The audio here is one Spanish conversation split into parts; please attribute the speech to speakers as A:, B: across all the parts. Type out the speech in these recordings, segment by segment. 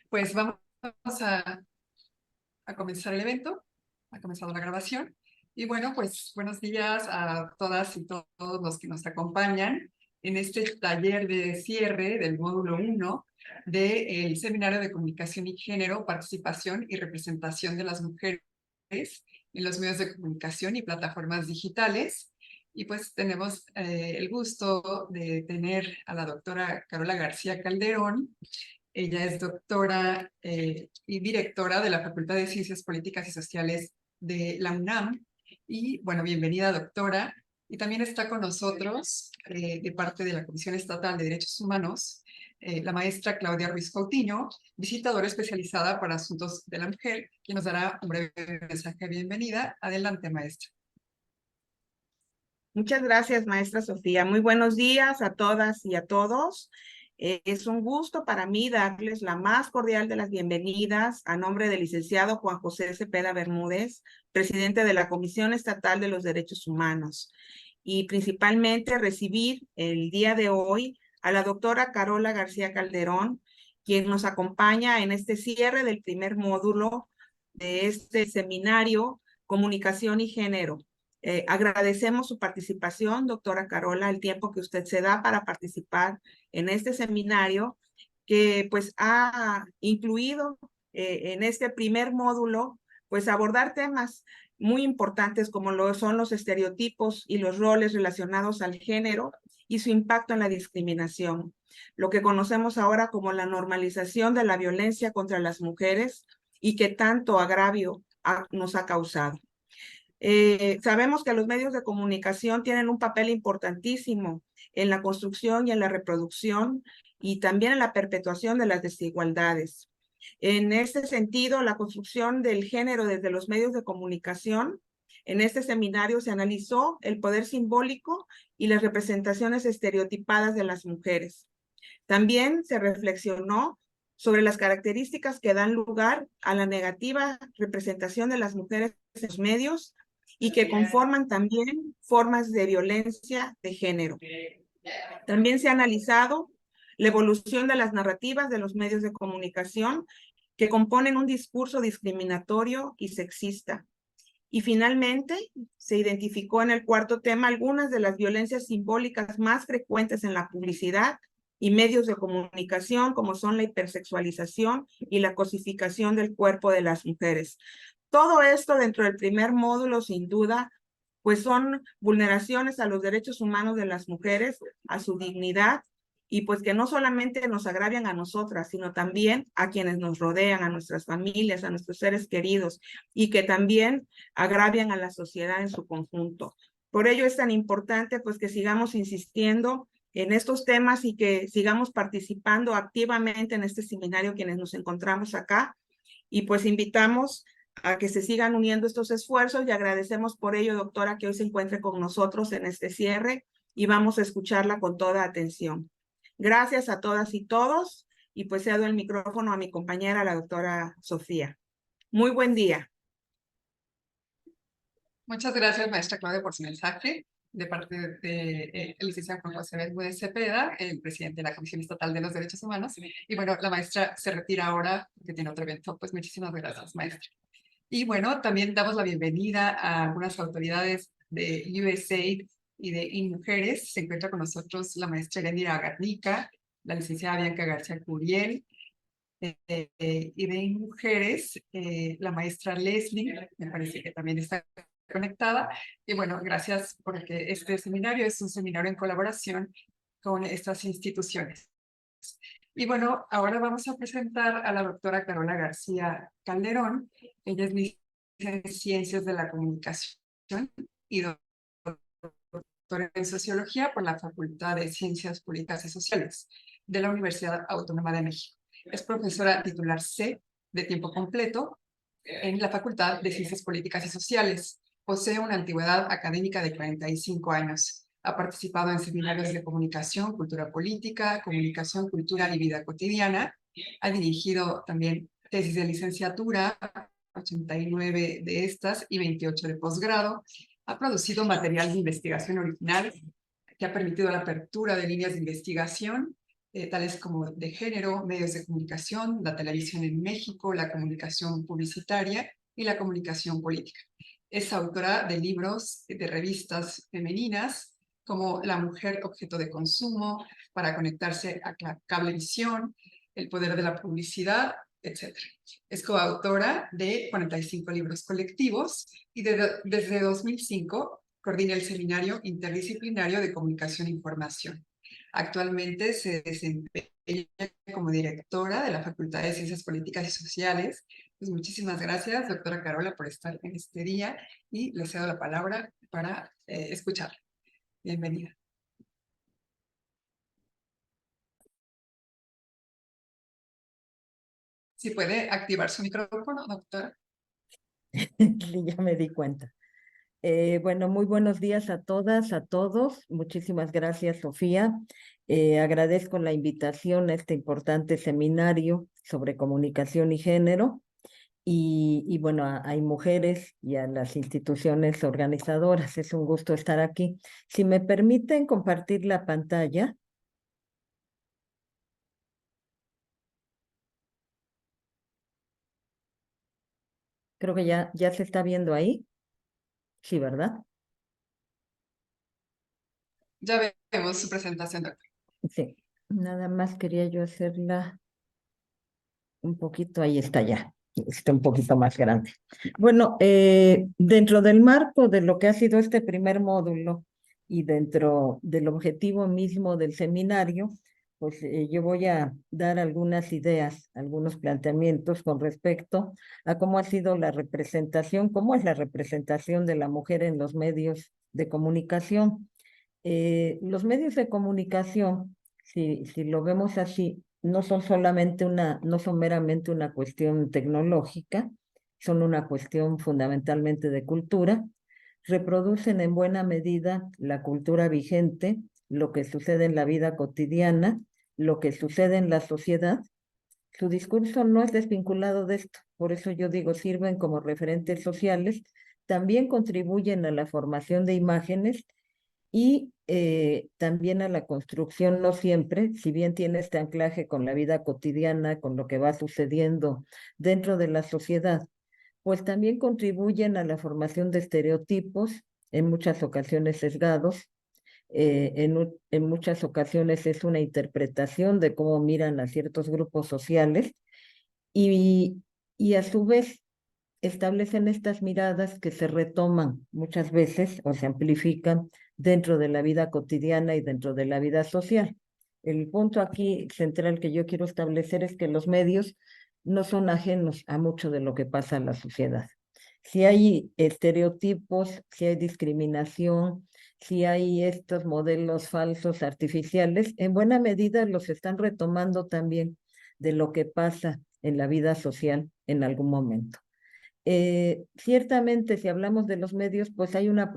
A: Pues vamos a comenzar el evento. Ha comenzado la grabación. Y bueno, pues buenos días a todas y todos los que nos acompañan en este taller de cierre del módulo 1 del Seminario de Comunicación y Género, Participación y Representación de las Mujeres en los medios de comunicación y plataformas digitales. Y pues tenemos el gusto de tener a la doctora Carola García Calderón. Ella es doctora y directora de la Facultad de Ciencias Políticas y Sociales de la UNAM. Y bueno, bienvenida, doctora. Y también está con nosotros, de parte de la Comisión Estatal de Derechos Humanos, la maestra Claudia Ruiz Coutinho, visitadora especializada para asuntos de la mujer, quien nos dará un breve mensaje de bienvenida. Adelante, maestra.
B: Muchas gracias, maestra Sofía. Muy buenos días a todas y a todos. Es un gusto para mí darles la más cordial de las bienvenidas a nombre del licenciado Juan José Cepeda Bermúdez, presidente de la Comisión Estatal de los Derechos Humanos, y principalmente recibir el día de hoy a la doctora Carola García Calderón, quien nos acompaña en este cierre del primer módulo de este seminario Comunicación y Género. Agradecemos su participación, doctora Carola, el tiempo que usted se da para participar en este seminario, que pues ha incluido en este primer módulo, pues abordar temas muy importantes como lo son los estereotipos y los roles relacionados al género y su impacto en la discriminación, lo que conocemos ahora como la normalización de la violencia contra las mujeres y que tanto agravio nos ha causado. Sabemos que los medios de comunicación tienen un papel importantísimo en la construcción y en la reproducción y también en la perpetuación de las desigualdades. En este sentido, la construcción del género desde los medios de comunicación, en este seminario se analizó el poder simbólico y las representaciones estereotipadas de las mujeres. También se reflexionó sobre las características que dan lugar a la negativa representación de las mujeres en los medios y que conforman también formas de violencia de género. También se ha analizado la evolución de las narrativas de los medios de comunicación que componen un discurso discriminatorio y sexista. Y finalmente, se identificó en el cuarto tema algunas de las violencias simbólicas más frecuentes en la publicidad y medios de comunicación, como son la hipersexualización y la cosificación del cuerpo de las mujeres. Todo esto dentro del primer módulo, sin duda, pues son vulneraciones a los derechos humanos de las mujeres, a su dignidad, y pues que no solamente nos agravian a nosotras, sino también a quienes nos rodean, a nuestras familias, a nuestros seres queridos, y que también agravian a la sociedad en su conjunto. Por ello es tan importante pues que sigamos insistiendo en estos temas y que sigamos participando activamente en este seminario quienes nos encontramos acá, y pues invitamos a que se sigan uniendo estos esfuerzos y agradecemos por ello, doctora, que hoy se encuentre con nosotros en este cierre y vamos a escucharla con toda atención. Gracias a todas y todos y pues cedo el micrófono a mi compañera, la doctora Sofía. Muy buen día.
A: Muchas gracias, maestra Claudia, por su mensaje de parte del licenciado Juan José Bermúdez Cepeda, el presidente de la Comisión Estatal de los Derechos Humanos. Y bueno, la maestra se retira ahora porque tiene otro evento. Pues muchísimas gracias, maestra. Y bueno, también damos la bienvenida a algunas autoridades de USAID y de InMujeres. Se encuentra con nosotros la maestra Erendira Garnica, la licenciada Bianca García Curiel, y de InMujeres, la maestra Leslie, me parece que también está conectada. Y bueno, gracias porque este seminario es un seminario en colaboración con estas instituciones. Y bueno, ahora vamos a presentar a la doctora Carola García Calderón. Ella es licenciada en Ciencias de la Comunicación y doctora en Sociología por la Facultad de Ciencias Políticas y Sociales de la Universidad Autónoma de México. Es profesora titular C de tiempo completo en la Facultad de Ciencias Políticas y Sociales. Posee una antigüedad académica de 45 años. Ha participado en seminarios de comunicación, cultura política, comunicación, cultural y vida cotidiana. Ha dirigido también tesis de licenciatura, 89 de estas y 28 de posgrado. Ha producido material de investigación original que ha permitido la apertura de líneas de investigación tales como de género, medios de comunicación, la televisión en México, la comunicación publicitaria y la comunicación política. Es autora de libros de revistas femeninas como La mujer objeto de consumo, Para conectarse a Cablevisión, El poder de la publicidad, etc. Es coautora de 45 libros colectivos y desde 2005 coordina el Seminario Interdisciplinario de Comunicación e Información. Actualmente se desempeña como directora de la Facultad de Ciencias Políticas y Sociales. Pues muchísimas gracias, doctora Carola, por estar en este día y le cedo la palabra para escucharla. Bienvenida. Si puede activar su micrófono, doctora.
C: Sí, ya me di cuenta. Bueno, muy buenos días a todas, a todos. Muchísimas gracias, Sofía. Agradezco la invitación a este importante seminario sobre comunicación y género. Y bueno, hay mujeres y a las instituciones organizadoras. Es un gusto estar aquí. Si me permiten compartir la pantalla. Creo que ya se está viendo ahí. Sí, ¿verdad?
A: Ya vemos su presentación, doctora.
C: Sí. Nada más quería yo hacerla un poquito, ahí está ya, está un poquito más grande. Bueno, dentro del marco de lo que ha sido este primer módulo y dentro del objetivo mismo del seminario, pues yo voy a dar algunas ideas, algunos planteamientos con respecto a cómo ha sido la representación, cómo es la representación de la mujer en los medios de comunicación. Los medios de comunicación, si lo vemos así, no son meramente una cuestión tecnológica, son una cuestión fundamentalmente de cultura, reproducen en buena medida la cultura vigente, lo que sucede en la vida cotidiana, lo que sucede en la sociedad. Su discurso no es desvinculado de esto, por eso yo digo, sirven como referentes sociales, también contribuyen a la formación de imágenes y también a la construcción, no siempre, si bien tiene este anclaje con la vida cotidiana, con lo que va sucediendo dentro de la sociedad, pues también contribuyen a la formación de estereotipos, en muchas ocasiones sesgados, en muchas ocasiones es una interpretación de cómo miran a ciertos grupos sociales y, y a su vez establecen estas miradas que se retoman muchas veces o se amplifican dentro de la vida cotidiana y dentro de la vida social. El punto aquí central que yo quiero establecer es que los medios no son ajenos a mucho de lo que pasa en la sociedad. Si hay estereotipos, si hay discriminación, si hay estos modelos falsos artificiales, en buena medida los están retomando también de lo que pasa en la vida social en algún momento. Ciertamente, si hablamos de los medios, pues hay una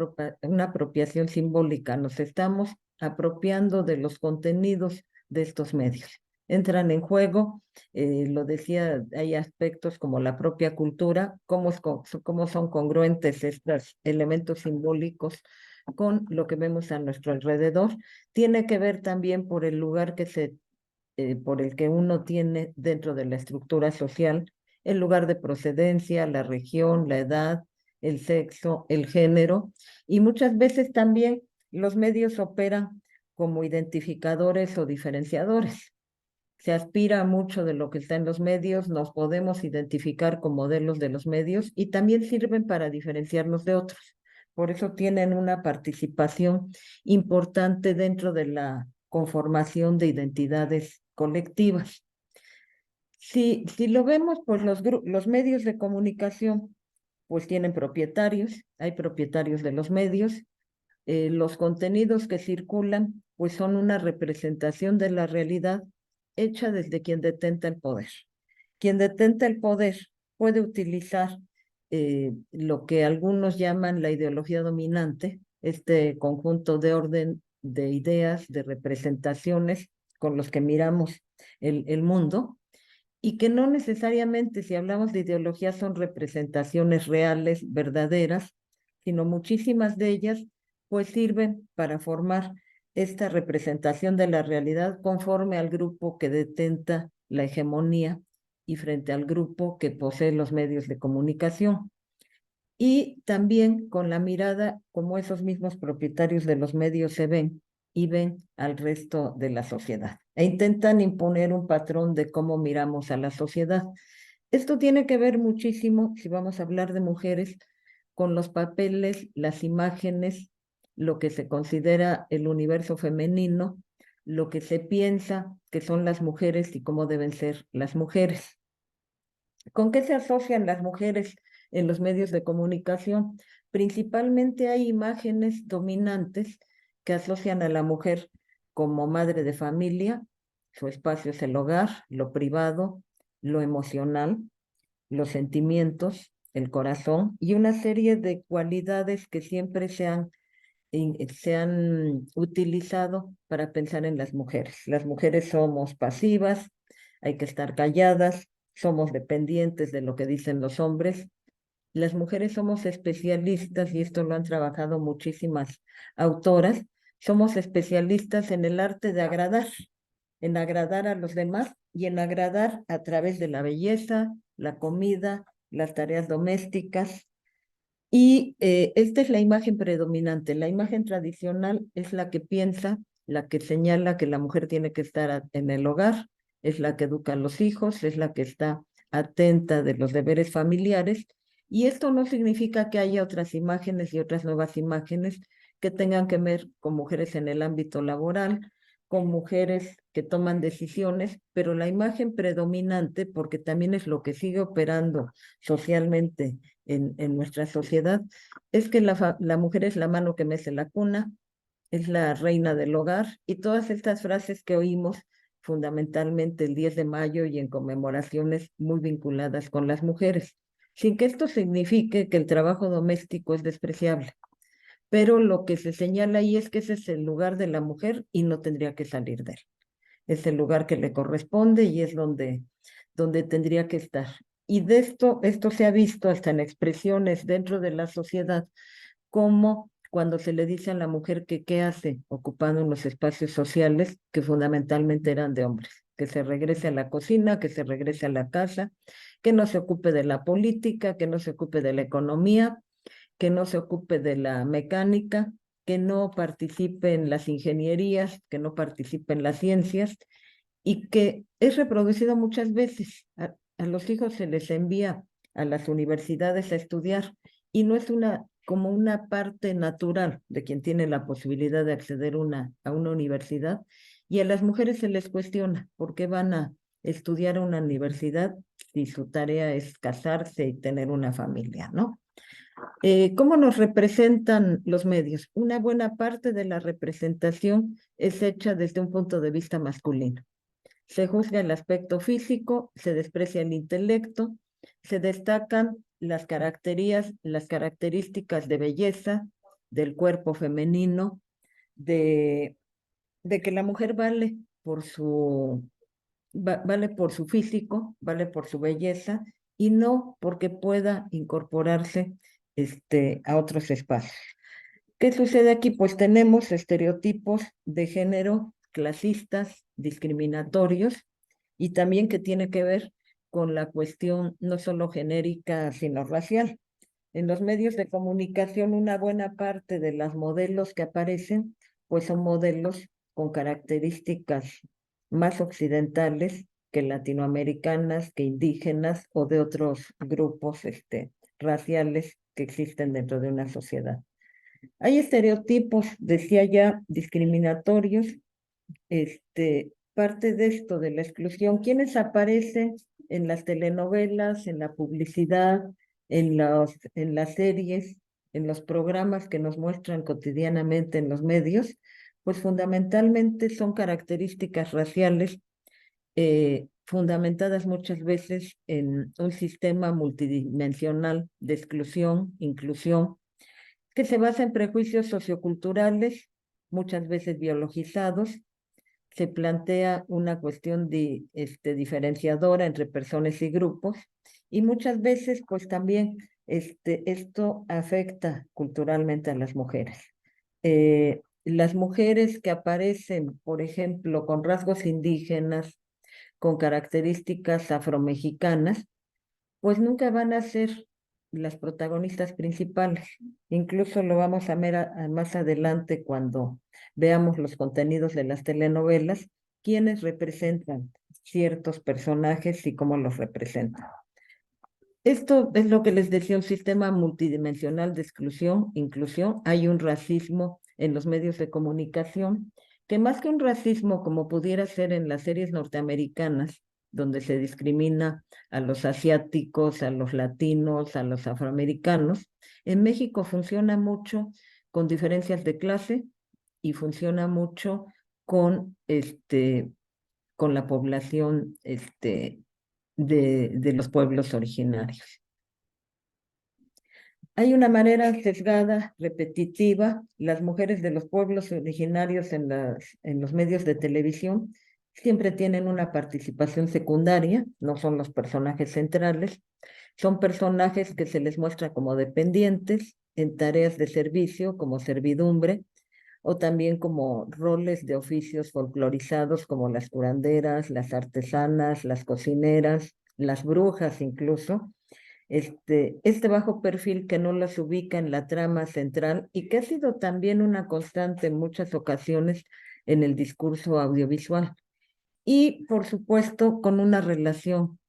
C: apropiación simbólica. Nos estamos apropiando de los contenidos de estos medios. Entran en juego, lo decía, hay aspectos como la propia cultura, cómo son congruentes estos elementos simbólicos con lo que vemos a nuestro alrededor. Tiene que ver también por el lugar por el que uno tiene dentro de la estructura social, el lugar de procedencia, la región, la edad, el sexo, el género, y muchas veces también los medios operan como identificadores o diferenciadores. Se aspira a mucho de lo que está en los medios, nos podemos identificar con modelos de los medios y también sirven para diferenciarnos de otros. Por eso tienen una participación importante dentro de la conformación de identidades colectivas. Si lo vemos, pues los medios de comunicación pues tienen propietarios, hay propietarios de los medios, los contenidos que circulan pues son una representación de la realidad hecha desde quien detenta el poder. Quien detenta el poder puede utilizar lo que algunos llaman la ideología dominante, este conjunto de orden de ideas, de representaciones con los que miramos el mundo, y que no necesariamente, si hablamos de ideología, son representaciones reales, verdaderas, sino muchísimas de ellas pues sirven para formar esta representación de la realidad conforme al grupo que detenta la hegemonía y frente al grupo que posee los medios de comunicación. Y también con la mirada como esos mismos propietarios de los medios se ven y ven al resto de la sociedad. E intentan imponer un patrón de cómo miramos a la sociedad. Esto tiene que ver muchísimo, si vamos a hablar de mujeres, con los papeles, las imágenes, lo que se considera el universo femenino, lo que se piensa que son las mujeres y cómo deben ser las mujeres. ¿Con qué se asocian las mujeres en los medios de comunicación? Principalmente hay imágenes dominantes que asocian a la mujer como madre de familia, su espacio es el hogar, lo privado, lo emocional, los sentimientos, el corazón y una serie de cualidades que siempre se han utilizado para pensar en las mujeres. Las mujeres somos pasivas, hay que estar calladas, somos dependientes de lo que dicen los hombres. Las mujeres somos especialistas, y esto lo han trabajado muchísimas autoras, somos especialistas en el arte de agradar, en agradar a los demás y en agradar a través de la belleza, la comida, las tareas domésticas. Y esta es la imagen predominante. La imagen tradicional es la que piensa, la que señala que la mujer tiene que estar en el hogar, es la que educa a los hijos, es la que está atenta de los deberes familiares. Y esto no significa que haya otras imágenes y otras nuevas imágenes que tengan que ver con mujeres en el ámbito laboral, con mujeres que toman decisiones, pero la imagen predominante, porque también es lo que sigue operando socialmente en nuestra sociedad, es que la mujer es la mano que mece la cuna, es la reina del hogar, y todas estas frases que oímos fundamentalmente el 10 de mayo y en conmemoraciones muy vinculadas con las mujeres, sin que esto signifique que el trabajo doméstico es despreciable. Pero lo que se señala ahí es que ese es el lugar de la mujer y no tendría que salir de él. Es el lugar que le corresponde y es donde tendría que estar. Y de esto se ha visto hasta en expresiones dentro de la sociedad, como cuando se le dice a la mujer que qué hace ocupando los espacios sociales que fundamentalmente eran de hombres, que se regrese a la cocina, que se regrese a la casa, que no se ocupe de la política, que no se ocupe de la economía, que no se ocupe de la mecánica, que no participe en las ingenierías, que no participe en las ciencias y que es reproducido muchas veces. A los hijos se les envía a las universidades a estudiar y no es como una parte natural de quien tiene la posibilidad de acceder a una universidad, y a las mujeres se les cuestiona por qué van a estudiar a una universidad si su tarea es casarse y tener una familia, ¿no? ¿Cómo nos representan los medios? Una buena parte de la representación es hecha desde un punto de vista masculino. Se juzga el aspecto físico, se desprecia el intelecto, se destacan las características de belleza del cuerpo femenino, de, de que la mujer vale por su físico, vale por su belleza y no porque pueda incorporarse a otros espacios. ¿Qué sucede aquí? Pues tenemos estereotipos de género clasistas, discriminatorios, y también que tiene que ver con la cuestión no solo genérica, sino racial. En los medios de comunicación, una buena parte de los modelos que aparecen, pues son modelos con características más occidentales que latinoamericanas, que indígenas o de otros grupos raciales que existen dentro de una sociedad. Hay estereotipos, decía ya, discriminatorios, parte de esto, de la exclusión. ¿Quiénes aparecen en las telenovelas, en la publicidad, en las series, en los programas que nos muestran cotidianamente en los medios? Pues fundamentalmente son características raciales, fundamentadas muchas veces en un sistema multidimensional de exclusión, inclusión, que se basa en prejuicios socioculturales, muchas veces biologizados. Se plantea una cuestión diferenciadora entre personas y grupos, y muchas veces pues también esto afecta culturalmente a las mujeres. las mujeres que aparecen, por ejemplo, con rasgos indígenas, con características afromexicanas, pues nunca van a ser las protagonistas principales. Incluso lo vamos a ver más adelante cuando veamos los contenidos de las telenovelas, quiénes representan ciertos personajes y cómo los representan. Esto es lo que les decía, un sistema multidimensional de exclusión, inclusión. Hay un racismo en los medios de comunicación, que más que un racismo como pudiera ser en las series norteamericanas, donde se discrimina a los asiáticos, a los latinos, a los afroamericanos, en México funciona mucho con diferencias de clase y funciona mucho con, con la población de los pueblos originarios. Hay una manera sesgada, repetitiva. Las mujeres de los pueblos originarios en los medios de televisión siempre tienen una participación secundaria, no son los personajes centrales, son personajes que se les muestra como dependientes en tareas de servicio, como servidumbre, o también como roles de oficios folclorizados como las curanderas, las artesanas, las cocineras, las brujas incluso. Este bajo perfil que no las ubica en la trama central y que ha sido también una constante en muchas ocasiones en el discurso audiovisual. Y, por supuesto, con una relación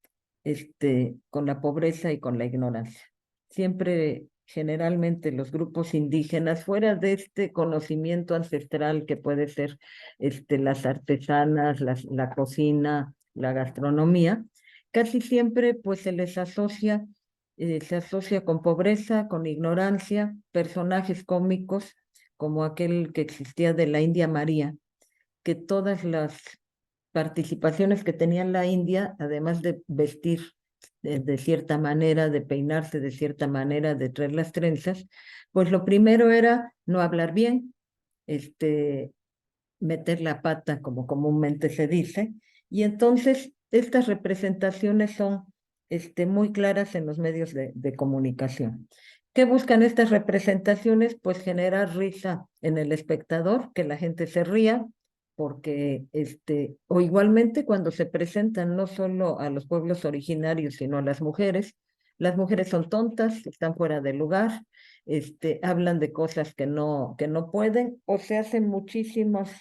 C: con la pobreza y con la ignorancia. Siempre, generalmente, los grupos indígenas, fuera de este conocimiento ancestral que puede ser las artesanas, la cocina, la gastronomía, casi siempre pues se asocia con pobreza, con ignorancia, personajes cómicos, como aquel que existía de la India María, que todas las participaciones que tenía la India, además de vestir de cierta manera, de peinarse de cierta manera, de traer las trenzas, pues lo primero era no hablar bien, meter la pata, como comúnmente se dice, y entonces estas representaciones son muy claras en los medios de comunicación. ¿Qué buscan estas representaciones? Pues generar risa en el espectador, que la gente se ría, porque o igualmente cuando se presentan no solo a los pueblos originarios, sino a las mujeres son tontas, están fuera de lugar, hablan de cosas que no pueden, o se hacen muchísimos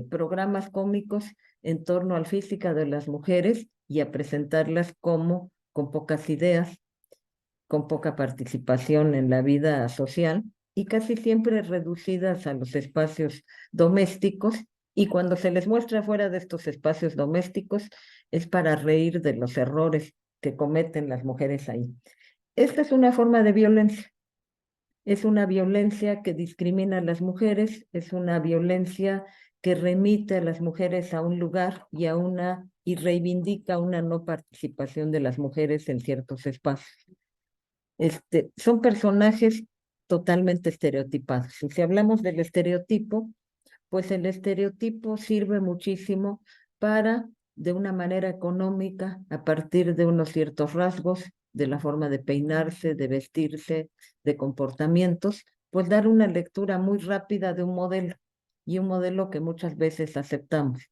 C: programas cómicos en torno al físico de las mujeres y a presentarlas como con pocas ideas, con poca participación en la vida social y casi siempre reducidas a los espacios domésticos. Y cuando se les muestra fuera de estos espacios domésticos es para reír de los errores que cometen las mujeres ahí. Esta es una forma de violencia. Es una violencia que discrimina a las mujeres, es una violencia que remite a las mujeres a un lugar y reivindica una no participación de las mujeres en ciertos espacios. Son personajes totalmente estereotipados. Y si hablamos del estereotipo, pues el estereotipo sirve muchísimo para, de una manera económica, a partir de unos ciertos rasgos, de la forma de peinarse, de vestirse, de comportamientos, pues dar una lectura muy rápida de un modelo, y un modelo que muchas veces aceptamos.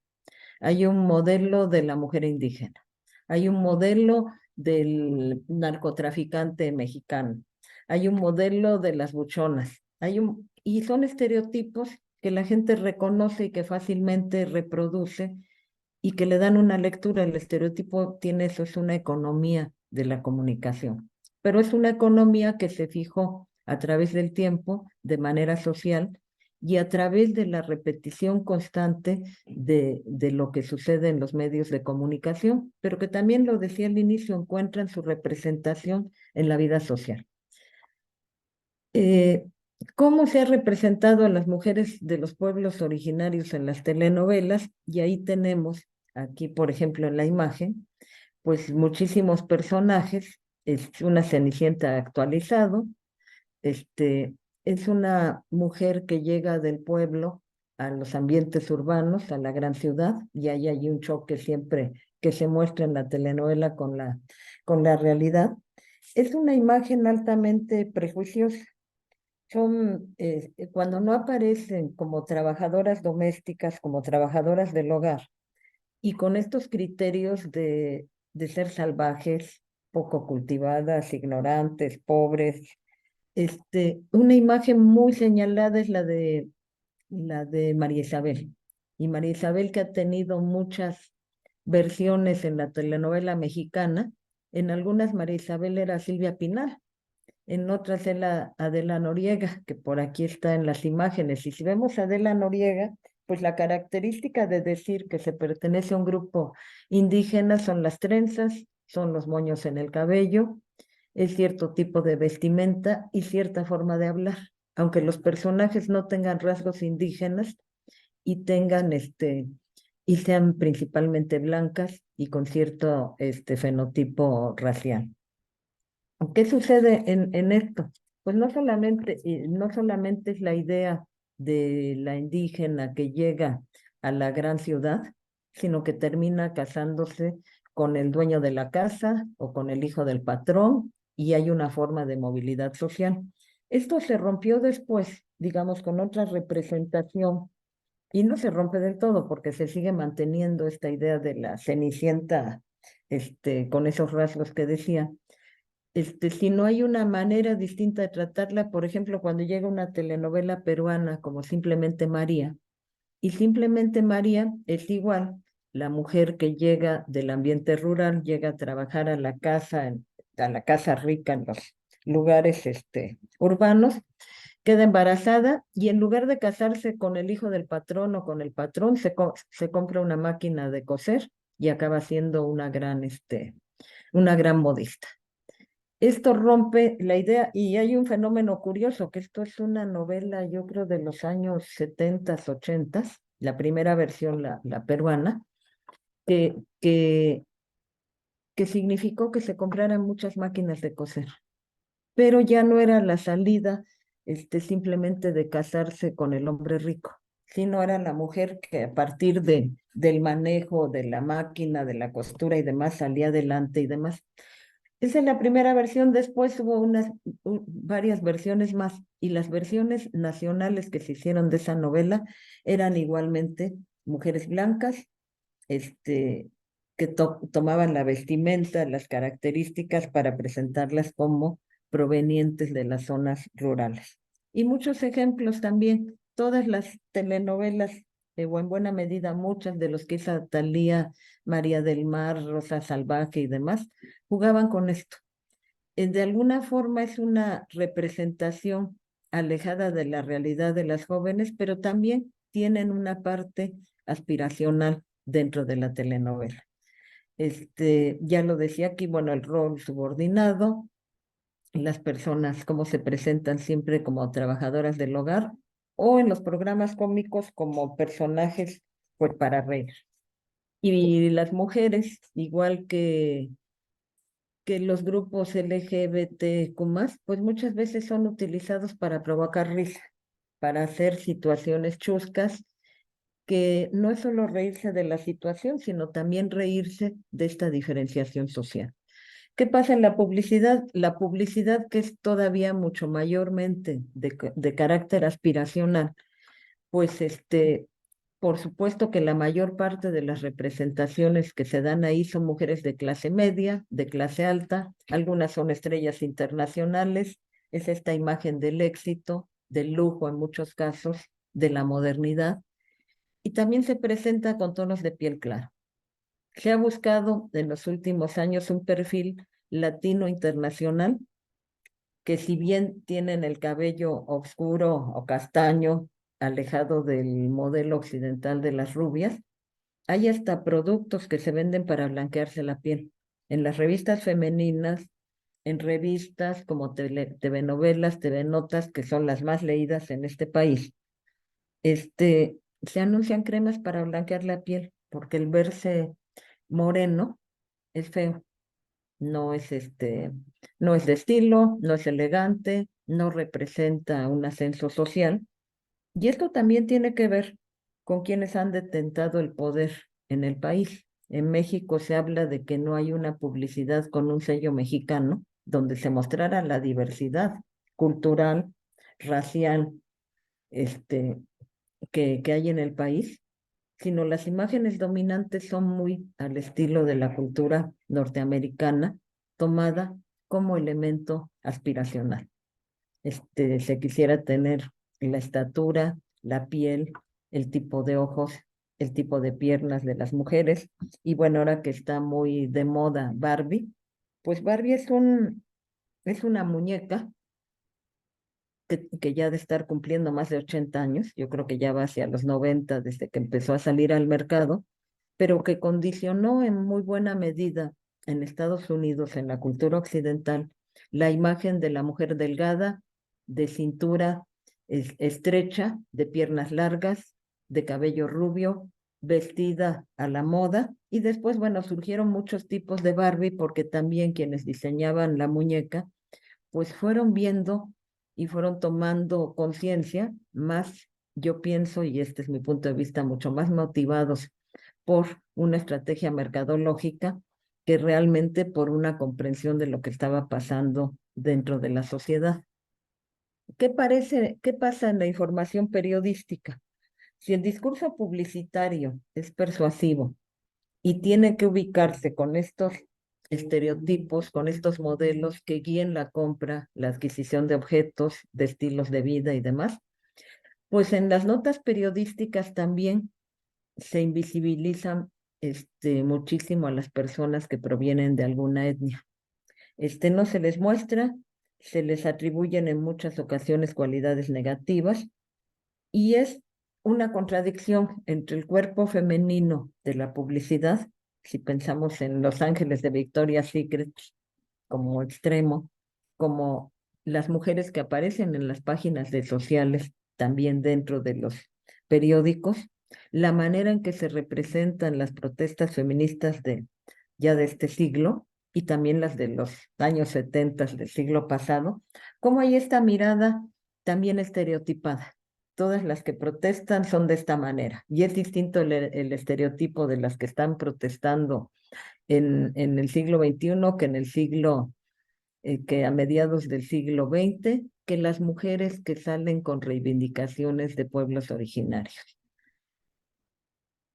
C: Hay un modelo de la mujer indígena, hay un modelo del narcotraficante mexicano, hay un modelo de las buchonas, y son estereotipos que la gente reconoce y que fácilmente reproduce y que le dan una lectura. El estereotipo tiene eso, es una economía de la comunicación, pero es una economía que se fijó a través del tiempo de manera social y a través de la repetición constante de lo que sucede en los medios de comunicación, pero que también, lo decía al inicio, encuentran su representación en la vida social. ¿Cómo se ha representado a las mujeres de los pueblos originarios en las telenovelas? Y ahí tenemos, aquí por ejemplo en la imagen, pues muchísimos personajes. Es una Cenicienta actualizado, es una mujer que llega del pueblo a los ambientes urbanos, a la gran ciudad, y ahí hay un choque siempre que se muestra en la telenovela con la realidad. Es una imagen altamente prejuiciosa. son, cuando no aparecen como trabajadoras domésticas, como trabajadoras del hogar, y con estos criterios de ser salvajes, poco cultivadas, ignorantes, pobres, una imagen muy señalada es la de María Isabel. Y María Isabel, que ha tenido muchas versiones en la telenovela mexicana, en algunas María Isabel era Silvia Pinal, en otras era Adela Noriega, que por aquí está en las imágenes. Y si vemos a Adela Noriega, pues la característica de decir que se pertenece a un grupo indígena son las trenzas, son los moños en el cabello, es cierto tipo de vestimenta y cierta forma de hablar, aunque los personajes no tengan rasgos indígenas y tengan y sean principalmente blancas y con cierto fenotipo racial. ¿Qué sucede en esto? Pues no solamente es la idea de la indígena que llega a la gran ciudad, sino que termina casándose con el dueño de la casa o con el hijo del patrón y hay una forma de movilidad social. Esto se rompió después, digamos, con otra representación y no se rompe del todo porque se sigue manteniendo esta idea de la Cenicienta, con esos rasgos que decía si no hay una manera distinta de tratarla, por ejemplo, cuando llega una telenovela peruana como Simplemente María, y Simplemente María es igual, la mujer que llega del ambiente rural, llega a trabajar a la casa rica en los lugares urbanos, queda embarazada y en lugar de casarse con el hijo del patrón o con el patrón, se compra una máquina de coser y acaba siendo una gran modista. Esto rompe la idea y hay un fenómeno curioso, que esto es una novela, yo creo, de los años 70, 80, la primera versión, la peruana, que, que, que significó que se compraran muchas máquinas de coser, pero ya no era la salida simplemente de casarse con el hombre rico, sino era la mujer que a partir del manejo de la máquina, de la costura y demás, salía adelante y demás. Esa es la primera versión, después hubo varias versiones más y las versiones nacionales que se hicieron de esa novela eran igualmente mujeres blancas, que tomaban la vestimenta, las características para presentarlas como provenientes de las zonas rurales. Y muchos ejemplos también, todas las telenovelas, o en buena medida muchas de los que hizo Thalía, María del Mar, Rosa Salvaje y demás, jugaban con esto. De alguna forma es una representación alejada de la realidad de las jóvenes, pero también tienen una parte aspiracional dentro de la telenovela. Ya lo decía aquí, bueno, el rol subordinado, las personas cómo se presentan siempre como trabajadoras del hogar o en los programas cómicos como personajes pues para reír. Y las mujeres, igual que los grupos LGBTQ+, pues muchas veces son utilizados para provocar risa, para hacer situaciones chuscas, que no es solo reírse de la situación, sino también reírse de esta diferenciación social. ¿Qué pasa en la publicidad? La publicidad, que es todavía mucho mayormente de carácter aspiracional, pues por supuesto que la mayor parte de las representaciones que se dan ahí son mujeres de clase media, de clase alta, algunas son estrellas internacionales, es esta imagen del éxito, del lujo en muchos casos, de la modernidad, y también se presenta con tonos de piel clara. Se ha buscado en los últimos años un perfil latino internacional que si bien tienen el cabello oscuro o castaño, alejado del modelo occidental de las rubias, hay hasta productos que se venden para blanquearse la piel. En las revistas femeninas, en revistas como TV novelas, TV notas, que son las más leídas en este país, se anuncian cremas para blanquear la piel, porque el verse moreno es feo, no es no es de estilo, no es elegante, no representa un ascenso social. Y esto también tiene que ver con quienes han detentado el poder en el país. En México se habla de que no hay una publicidad con un sello mexicano donde se mostrara la diversidad cultural, racial que hay en el país, sino las imágenes dominantes son muy al estilo de la cultura norteamericana, tomada como elemento aspiracional. Se quisiera tener la estatura, la piel, el tipo de ojos, el tipo de piernas de las mujeres. Y bueno, ahora que está muy de moda Barbie, pues Barbie es una muñeca que ya de estar cumpliendo más de 80 años, yo creo que ya va hacia los 90 desde que empezó a salir al mercado, pero que condicionó en muy buena medida en Estados Unidos, en la cultura occidental, la imagen de la mujer delgada, de cintura estrecha, de piernas largas, de cabello rubio, vestida a la moda. Y después, bueno, surgieron muchos tipos de Barbie porque también quienes diseñaban la muñeca, pues fueron viendo y fueron tomando conciencia más, yo pienso, y este es mi punto de vista, mucho más motivados por una estrategia mercadológica que realmente por una comprensión de lo que estaba pasando dentro de la sociedad. ¿Qué pasa en la información periodística? Si el discurso publicitario es persuasivo y tiene que ubicarse con estos estereotipos, con estos modelos que guíen la compra, la adquisición de objetos, de estilos de vida y demás, pues en las notas periodísticas también se invisibilizan muchísimo a las personas que provienen de alguna etnia. No se les muestra, se les atribuyen en muchas ocasiones cualidades negativas y es una contradicción entre el cuerpo femenino de la publicidad, si pensamos en Los Ángeles de Victoria's Secret como extremo, como las mujeres que aparecen en las páginas de sociales, también dentro de los periódicos, la manera en que se representan las protestas feministas ya de este siglo y también las de los años 70 del siglo pasado, cómo hay esta mirada también estereotipada. Todas las que protestan son de esta manera y es distinto el estereotipo de las que están protestando en el siglo XXI que en el que a mediados del siglo XX, que las mujeres que salen con reivindicaciones de pueblos originarios.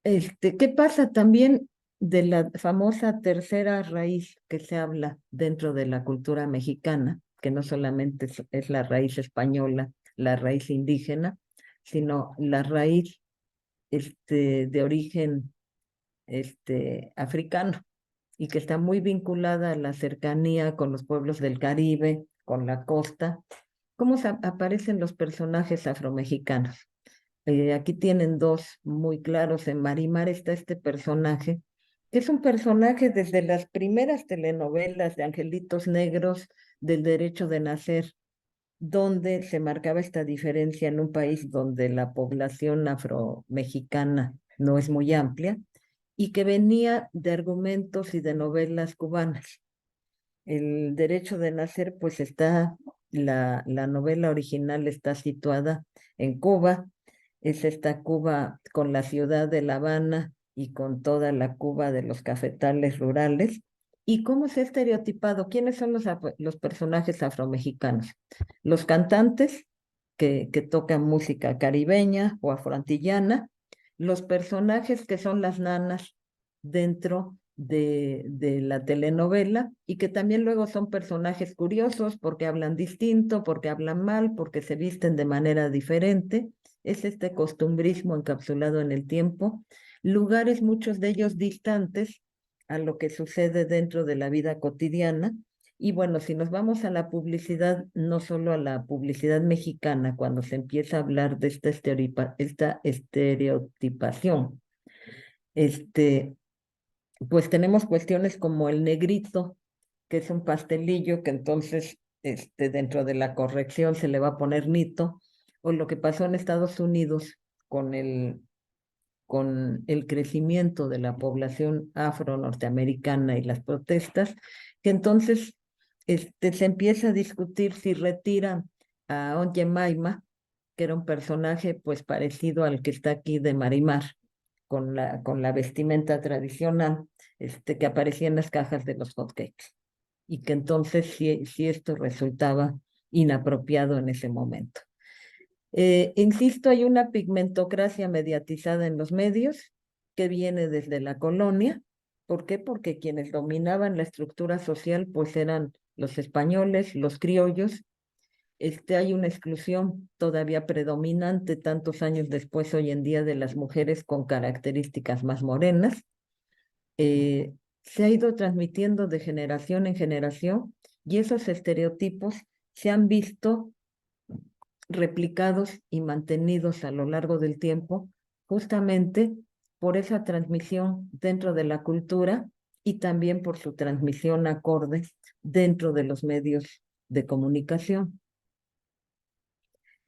C: ¿Qué pasa también de la famosa tercera raíz que se habla dentro de la cultura mexicana, que no solamente es la raíz española, la raíz indígena, sino la raíz de origen africano y que está muy vinculada a la cercanía con los pueblos del Caribe, con la costa? ¿Cómo aparecen los personajes afromexicanos? Aquí tienen dos muy claros. En Marimar está este personaje, que es un personaje desde las primeras telenovelas de Angelitos Negros, del Derecho de Nacer, donde se marcaba esta diferencia en un país donde la población afromexicana no es muy amplia y que venía de argumentos y de novelas cubanas. El Derecho de Nacer, pues la novela original está situada en Cuba, es esta Cuba con la ciudad de La Habana y con toda la Cuba de los cafetales rurales. ¿Y cómo se ha estereotipado? ¿Quiénes son los personajes afromexicanos? Los cantantes que tocan música caribeña o afroantillana, los personajes que son las nanas dentro de la telenovela y que también luego son personajes curiosos porque hablan distinto, porque hablan mal, porque se visten de manera diferente. Es este costumbrismo encapsulado en el tiempo, lugares muchos de ellos distantes a lo que sucede dentro de la vida cotidiana. Y bueno, si nos vamos a la publicidad, no solo a la publicidad mexicana, cuando se empieza a hablar de esta estereotipación, pues tenemos cuestiones como el negrito, que es un pastelillo que entonces dentro de la corrección se le va a poner nito, o lo que pasó en Estados Unidos con el crecimiento de la población afro-norteamericana y las protestas, que entonces se empieza a discutir si retiran a Onye que era un personaje pues parecido al que está aquí de Marimar, con la vestimenta tradicional que aparecía en las cajas de los hotcakes, y que entonces sí esto resultaba inapropiado en ese momento. Insisto, hay una pigmentocracia mediatizada en los medios que viene desde la colonia. ¿Por qué? Porque quienes dominaban la estructura social pues eran los españoles, los criollos. Hay una exclusión todavía predominante tantos años después hoy en día de las mujeres con características más morenas. Se ha ido transmitiendo de generación en generación y esos estereotipos se han visto replicados y mantenidos a lo largo del tiempo, justamente por esa transmisión dentro de la cultura y también por su transmisión acorde dentro de los medios de comunicación.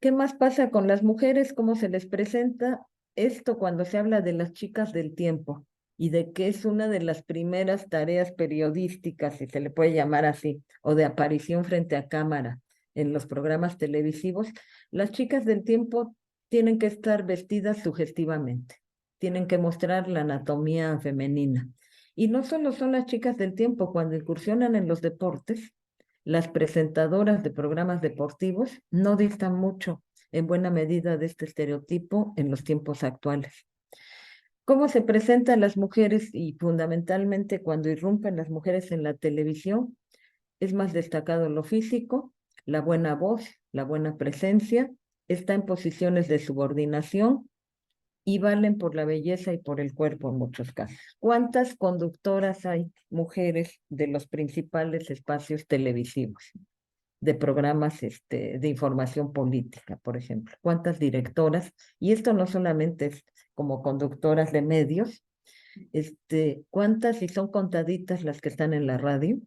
C: ¿Qué más pasa con las mujeres? ¿Cómo se les presenta esto cuando se habla de las chicas del tiempo y de que es una de las primeras tareas periodísticas, si se le puede llamar así, o de aparición frente a cámara en los programas televisivos? Las chicas del tiempo tienen que estar vestidas sugestivamente, tienen que mostrar la anatomía femenina. Y no solo son las chicas del tiempo, cuando incursionan en los deportes, las presentadoras de programas deportivos no distan mucho, en buena medida, de este estereotipo en los tiempos actuales. ¿Cómo se presentan las mujeres y fundamentalmente cuando irrumpen las mujeres en la televisión? Es más destacado lo físico, la buena voz, la buena presencia, está en posiciones de subordinación y valen por la belleza y por el cuerpo en muchos casos. ¿Cuántas conductoras hay, mujeres, de los principales espacios televisivos, de programas de información política, por ejemplo? ¿Cuántas directoras? Y esto no solamente es como conductoras de medios, ¿cuántas, y son contaditas las que están en la radio?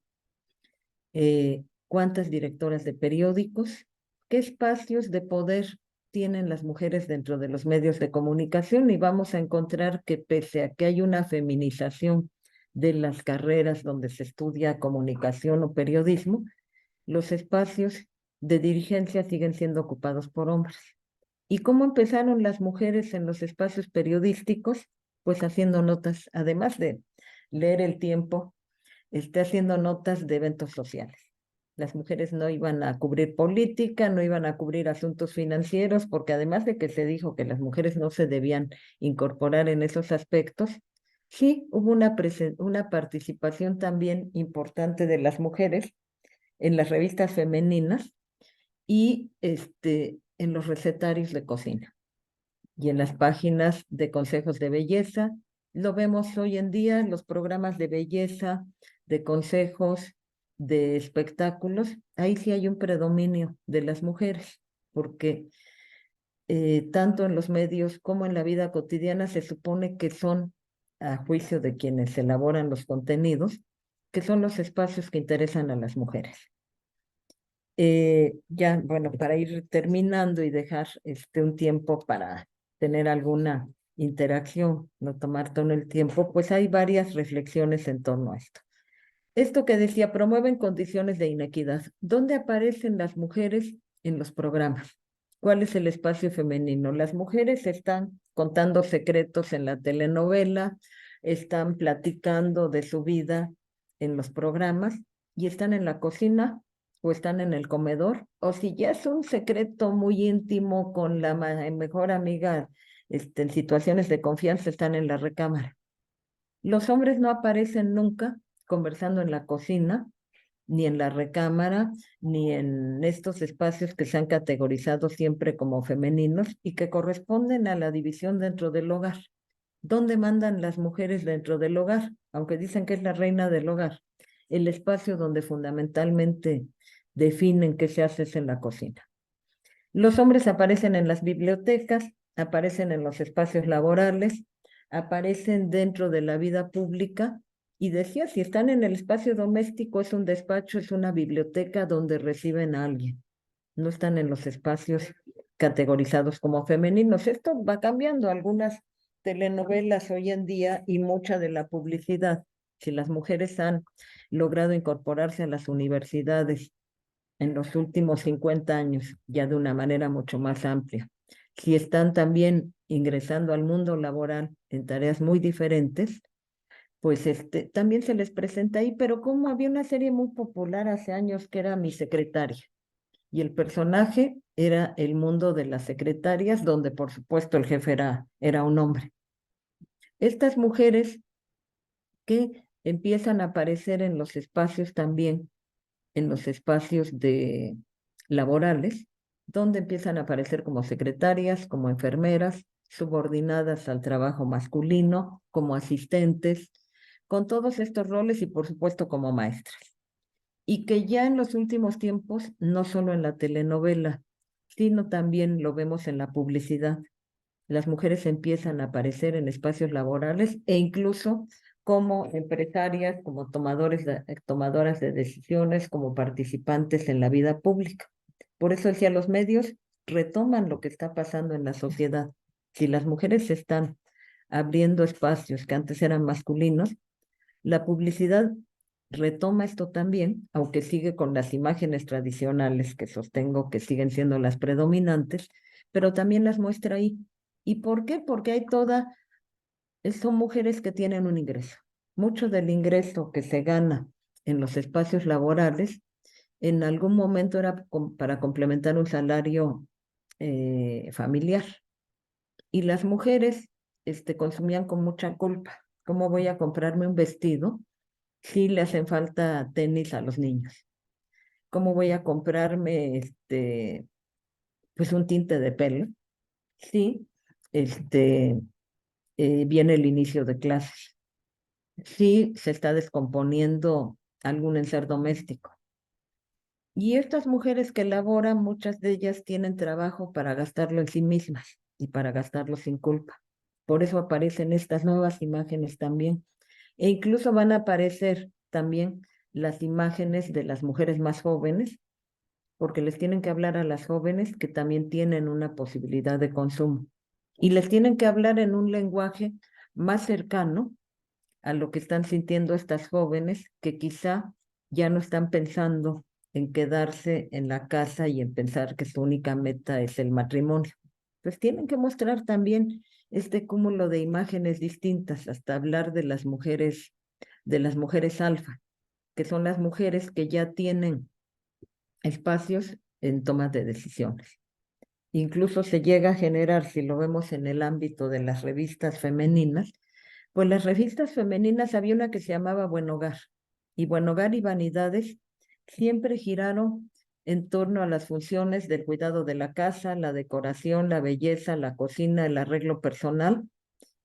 C: ¿Cuántas directoras de periódicos? ¿Qué espacios de poder tienen las mujeres dentro de los medios de comunicación? Y vamos a encontrar que pese a que hay una feminización de las carreras donde se estudia comunicación o periodismo, los espacios de dirigencia siguen siendo ocupados por hombres. ¿Y cómo empezaron las mujeres en los espacios periodísticos? Pues haciendo notas, además de leer El Tiempo, haciendo notas de eventos sociales. Las mujeres no iban a cubrir política, no iban a cubrir asuntos financieros, porque además de que se dijo que las mujeres no se debían incorporar en esos aspectos, sí hubo una participación también importante de las mujeres en las revistas femeninas y en los recetarios de cocina y en las páginas de consejos de belleza. Lo vemos hoy en día en los programas de belleza, de consejos, de espectáculos. Ahí sí hay un predominio de las mujeres, porque tanto en los medios como en la vida cotidiana se supone que son, a juicio de quienes elaboran los contenidos, que son los espacios que interesan a las mujeres. Ya, bueno, para ir terminando y dejar un tiempo para tener alguna interacción, no tomar todo el tiempo, pues hay varias reflexiones en torno a esto. Esto que decía, promueven condiciones de inequidad. ¿Dónde aparecen las mujeres en los programas? ¿Cuál es el espacio femenino? Las mujeres están contando secretos en la telenovela, están platicando de su vida en los programas y están en la cocina o están en el comedor, o si ya es un secreto muy íntimo con la mejor amiga, en situaciones de confianza, están en la recámara. Los hombres no aparecen nunca conversando en la cocina, ni en la recámara, ni en estos espacios que se han categorizado siempre como femeninos y que corresponden a la división dentro del hogar. ¿Dónde mandan las mujeres dentro del hogar? Aunque dicen que es la reina del hogar. El espacio donde fundamentalmente definen qué se hace es en la cocina. Los hombres aparecen en las bibliotecas, aparecen en los espacios laborales, aparecen dentro de la vida pública. Y decía, si están en el espacio doméstico, es un despacho, es una biblioteca donde reciben a alguien. No están en los espacios categorizados como femeninos. Esto va cambiando. Algunas telenovelas hoy en día y mucha de la publicidad, si las mujeres han logrado incorporarse a las universidades en los últimos 50 años, ya de una manera mucho más amplia, si están también ingresando al mundo laboral en tareas muy diferentes, pues también se les presenta ahí. Pero como había una serie muy popular hace años que era Mi Secretaria, Y el personaje era el mundo de las secretarias, donde por supuesto el jefe era un hombre. Estas mujeres que empiezan a aparecer en los espacios también, en los espacios laborales, donde empiezan a aparecer como secretarias, como enfermeras, subordinadas al trabajo masculino, como asistentes, con todos estos roles y por supuesto como maestras. Y que ya en los últimos tiempos, no solo en la telenovela, sino también lo vemos en la publicidad, las mujeres empiezan a aparecer en espacios laborales e incluso como empresarias, como tomadoras de decisiones, como participantes en la vida pública. Por eso decía, los medios retoman lo que está pasando en la sociedad. Si las mujeres están abriendo espacios que antes eran masculinos, la publicidad retoma esto también, aunque sigue con las imágenes tradicionales que sostengo que siguen siendo las predominantes, pero también las muestra ahí. ¿Y por qué? Porque son mujeres que tienen un ingreso. Mucho del ingreso que se gana en los espacios laborales, en algún momento era para complementar un salario familiar. Y las mujeres consumían con mucha culpa. ¿Cómo voy a comprarme un vestido si le hacen falta tenis a los niños? ¿Cómo voy a comprarme pues un tinte de pelo? Sí, viene el inicio de clases. Sí, se está descomponiendo algún enser doméstico. Y estas mujeres que laboran, muchas de ellas tienen trabajo para gastarlo en sí mismas y para gastarlo sin culpa. Por eso aparecen estas nuevas imágenes también. E incluso van a aparecer también las imágenes de las mujeres más jóvenes, porque les tienen que hablar a las jóvenes que también tienen una posibilidad de consumo. Y les tienen que hablar en un lenguaje más cercano a lo que están sintiendo estas jóvenes que quizá ya no están pensando en quedarse en la casa y en pensar que su única meta es el matrimonio. Pues tienen que mostrar también este cúmulo de imágenes distintas hasta hablar de las mujeres alfa, que son las mujeres que ya tienen espacios en tomas de decisiones. Incluso se llega a generar, si lo vemos en el ámbito de las revistas femeninas, pues las revistas femeninas había una que se llamaba Buen Hogar, y Buen Hogar y Vanidades siempre giraron en torno a las funciones del cuidado de la casa, la decoración, la belleza, la cocina, el arreglo personal,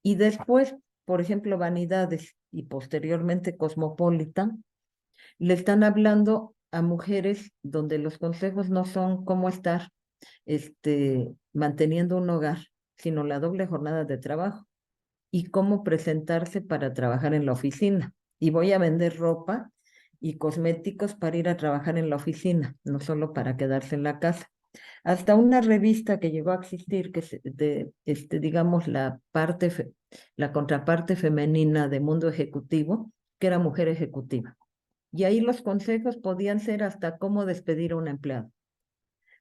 C: y después, por ejemplo, Vanidades y posteriormente Cosmopolitan, le están hablando a mujeres donde los consejos no son cómo estar manteniendo un hogar, sino la doble jornada de trabajo y cómo presentarse para trabajar en la oficina. Y voy a vender ropa y cosméticos para ir a trabajar en la oficina, no solo para quedarse en la casa. Hasta una revista que llegó a existir, que es digamos, la contraparte femenina de Mundo Ejecutivo, que era Mujer Ejecutiva. Y ahí los consejos podían ser hasta cómo despedir a un empleado,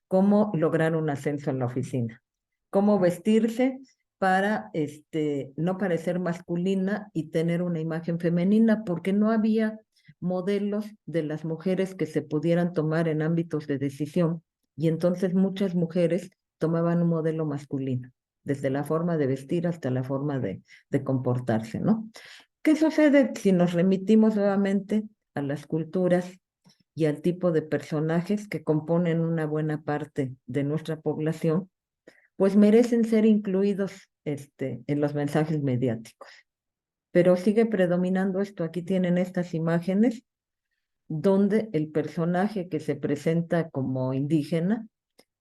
C: cómo lograr un ascenso en la oficina, cómo vestirse para no parecer masculina y tener una imagen femenina, porque no había modelos de las mujeres que se pudieran tomar en ámbitos de decisión, y entonces muchas mujeres tomaban un modelo masculino, desde la forma de vestir hasta la forma de comportarse, ¿no? ¿Qué sucede si nos remitimos nuevamente a las culturas y al tipo de personajes que componen una buena parte de nuestra población? Pues merecen ser incluidos en los mensajes mediáticos. Pero sigue predominando esto. Aquí tienen estas imágenes donde el personaje que se presenta como indígena,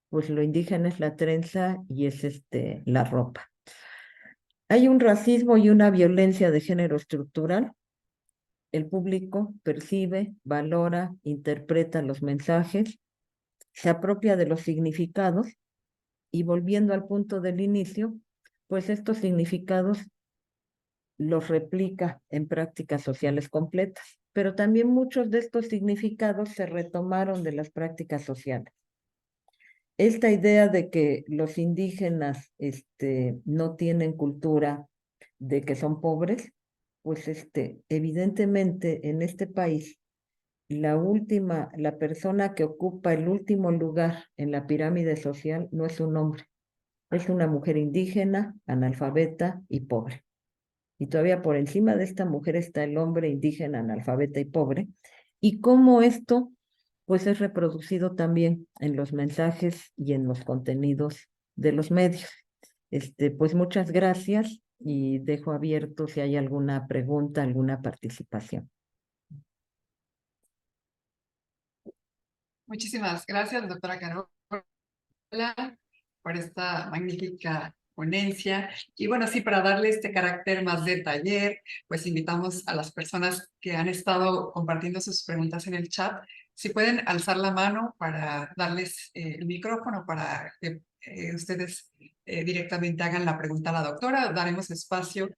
C: pues lo indígena es la trenza y es la ropa. Hay un racismo y una violencia de género estructural. El público percibe, valora, interpreta los mensajes, se apropia de los significados y, volviendo al punto del inicio, pues estos significados los replica en prácticas sociales completas, pero también muchos de estos significados se retomaron de las prácticas sociales. Esta idea de que los indígenas no tienen cultura, de que son pobres, pues evidentemente en este país la persona que ocupa el último lugar en la pirámide social no es un hombre, es una mujer indígena, analfabeta y pobre. Y todavía por encima de esta mujer está el hombre indígena, analfabeta y pobre. Y cómo esto, pues, es reproducido también en los mensajes y en los contenidos de los medios. Pues muchas gracias y dejo abierto si hay alguna pregunta, alguna participación.
A: Muchísimas gracias, doctora Carola, por esta magnífica ponencia. Y bueno, sí, para darle este carácter más de taller, pues invitamos a las personas que han estado compartiendo sus preguntas en el chat, si pueden alzar la mano para darles el micrófono para que ustedes directamente hagan la pregunta a la doctora. Daremos espacio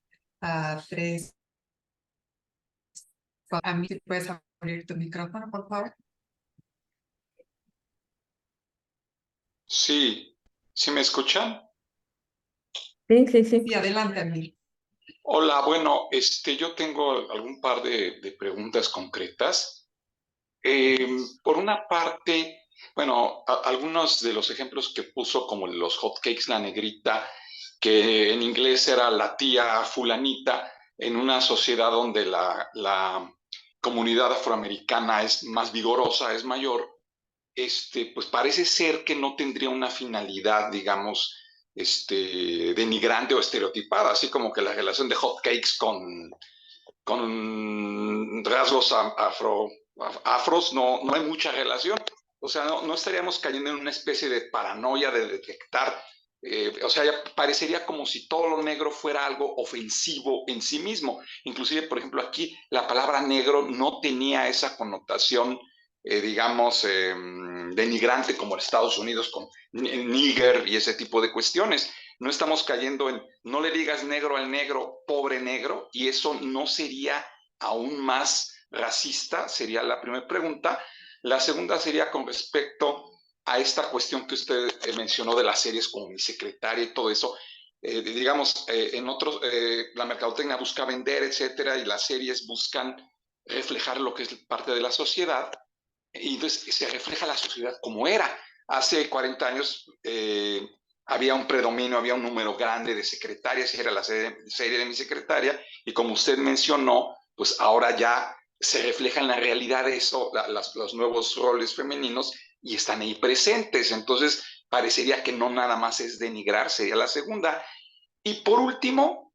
A: a tres. A mí, si puedes abrir tu micrófono, por favor.
D: Sí, ¿sí me escuchan?
C: Sí, sí, sí.
A: Sí, adelante, Amir.
D: Hola, bueno, yo tengo algún par de preguntas concretas. Por una parte, bueno, algunos de los ejemplos que puso, como los hotcakes, la negrita, que en inglés era la tía fulanita, en una sociedad donde la comunidad afroamericana es más vigorosa, es mayor, pues parece ser que no tendría una finalidad, digamos, denigrante o estereotipada, así como que la relación de hotcakes con rasgos afros no hay mucha relación. O sea, no estaríamos cayendo en una especie de paranoia de detectar, o sea, ya parecería como si todo lo negro fuera algo ofensivo en sí mismo. Inclusive, por ejemplo, aquí la palabra negro no tenía esa connotación, digamos, denigrante como en Estados Unidos con nigger y ese tipo de cuestiones. No estamos cayendo en, no le digas negro al negro, pobre negro, y eso no sería aún más racista, sería la primera pregunta. La segunda sería con respecto a esta cuestión que usted mencionó de las series como Mi Secretaria y todo eso. Digamos, en otros, la mercadotecnia busca vender, etcétera, y las series buscan reflejar lo que es parte de la sociedad, y entonces se refleja la sociedad como era. Hace 40 años había un predominio, había un número grande de secretarias, era la serie de Mi Secretaria, y como usted mencionó, pues ahora ya se refleja en la realidad eso, los nuevos roles femeninos, y están ahí presentes. Entonces parecería que no nada más es denigrar, sería la segunda. Y por último,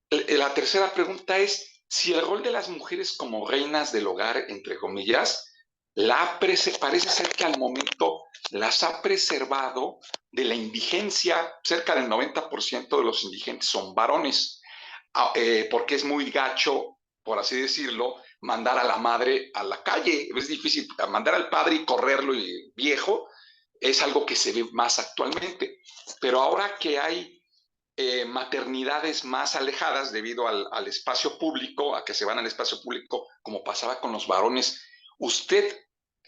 D: la tercera pregunta es si el rol de las mujeres como reinas del hogar, entre comillas, parece ser que al momento las ha preservado de la indigencia. Cerca del 90% de los indigentes son varones, porque es muy gacho, por así decirlo, mandar a la madre a la calle. Es difícil mandar al padre y correrlo y viejo, es algo que se ve más actualmente. Pero ahora que hay maternidades más alejadas debido al espacio público, a que se van al espacio público, como pasaba con los varones, usted,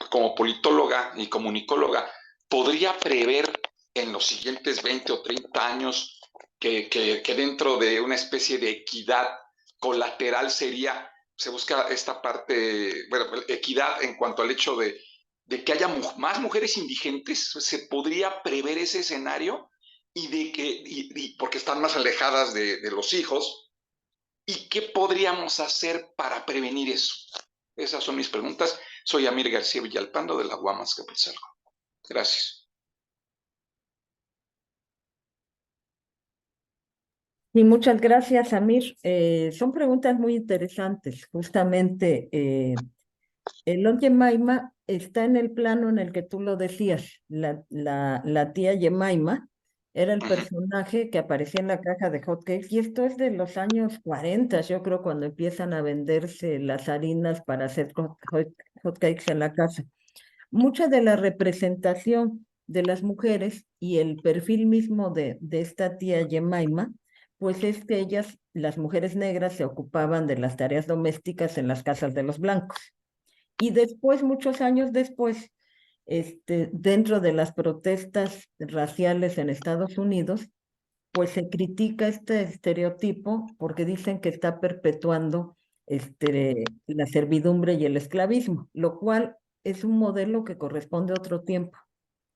D: como politóloga y comunicóloga, podría prever en los siguientes 20 o 30 años que dentro de una especie de equidad colateral se busca esta parte, bueno, equidad en cuanto al hecho de que haya más mujeres indigentes. ¿Se podría prever ese escenario? Y de que, porque están más alejadas de los hijos, y qué podríamos hacer para prevenir eso. Esas son mis preguntas. Soy Amir García Villalpando, de la Guamas Capizalco. Gracias.
C: Y muchas gracias, Amir. Son preguntas muy interesantes. Justamente, el Lord Jemima está en el plano en el que tú lo decías. La tía Jemima era el personaje que aparecía en la caja de hotcakes, y esto es de los años 40, yo creo, cuando empiezan a venderse las harinas para hacer hotcakes en la casa. Mucha de la representación de las mujeres y el perfil mismo de esta tía Jemima, pues es que ellas, las mujeres negras, se ocupaban de las tareas domésticas en las casas de los blancos. Y después, muchos años después, dentro de las protestas raciales en Estados Unidos, pues se critica este estereotipo porque dicen que está perpetuando la servidumbre y el esclavismo, lo cual es un modelo que corresponde a otro tiempo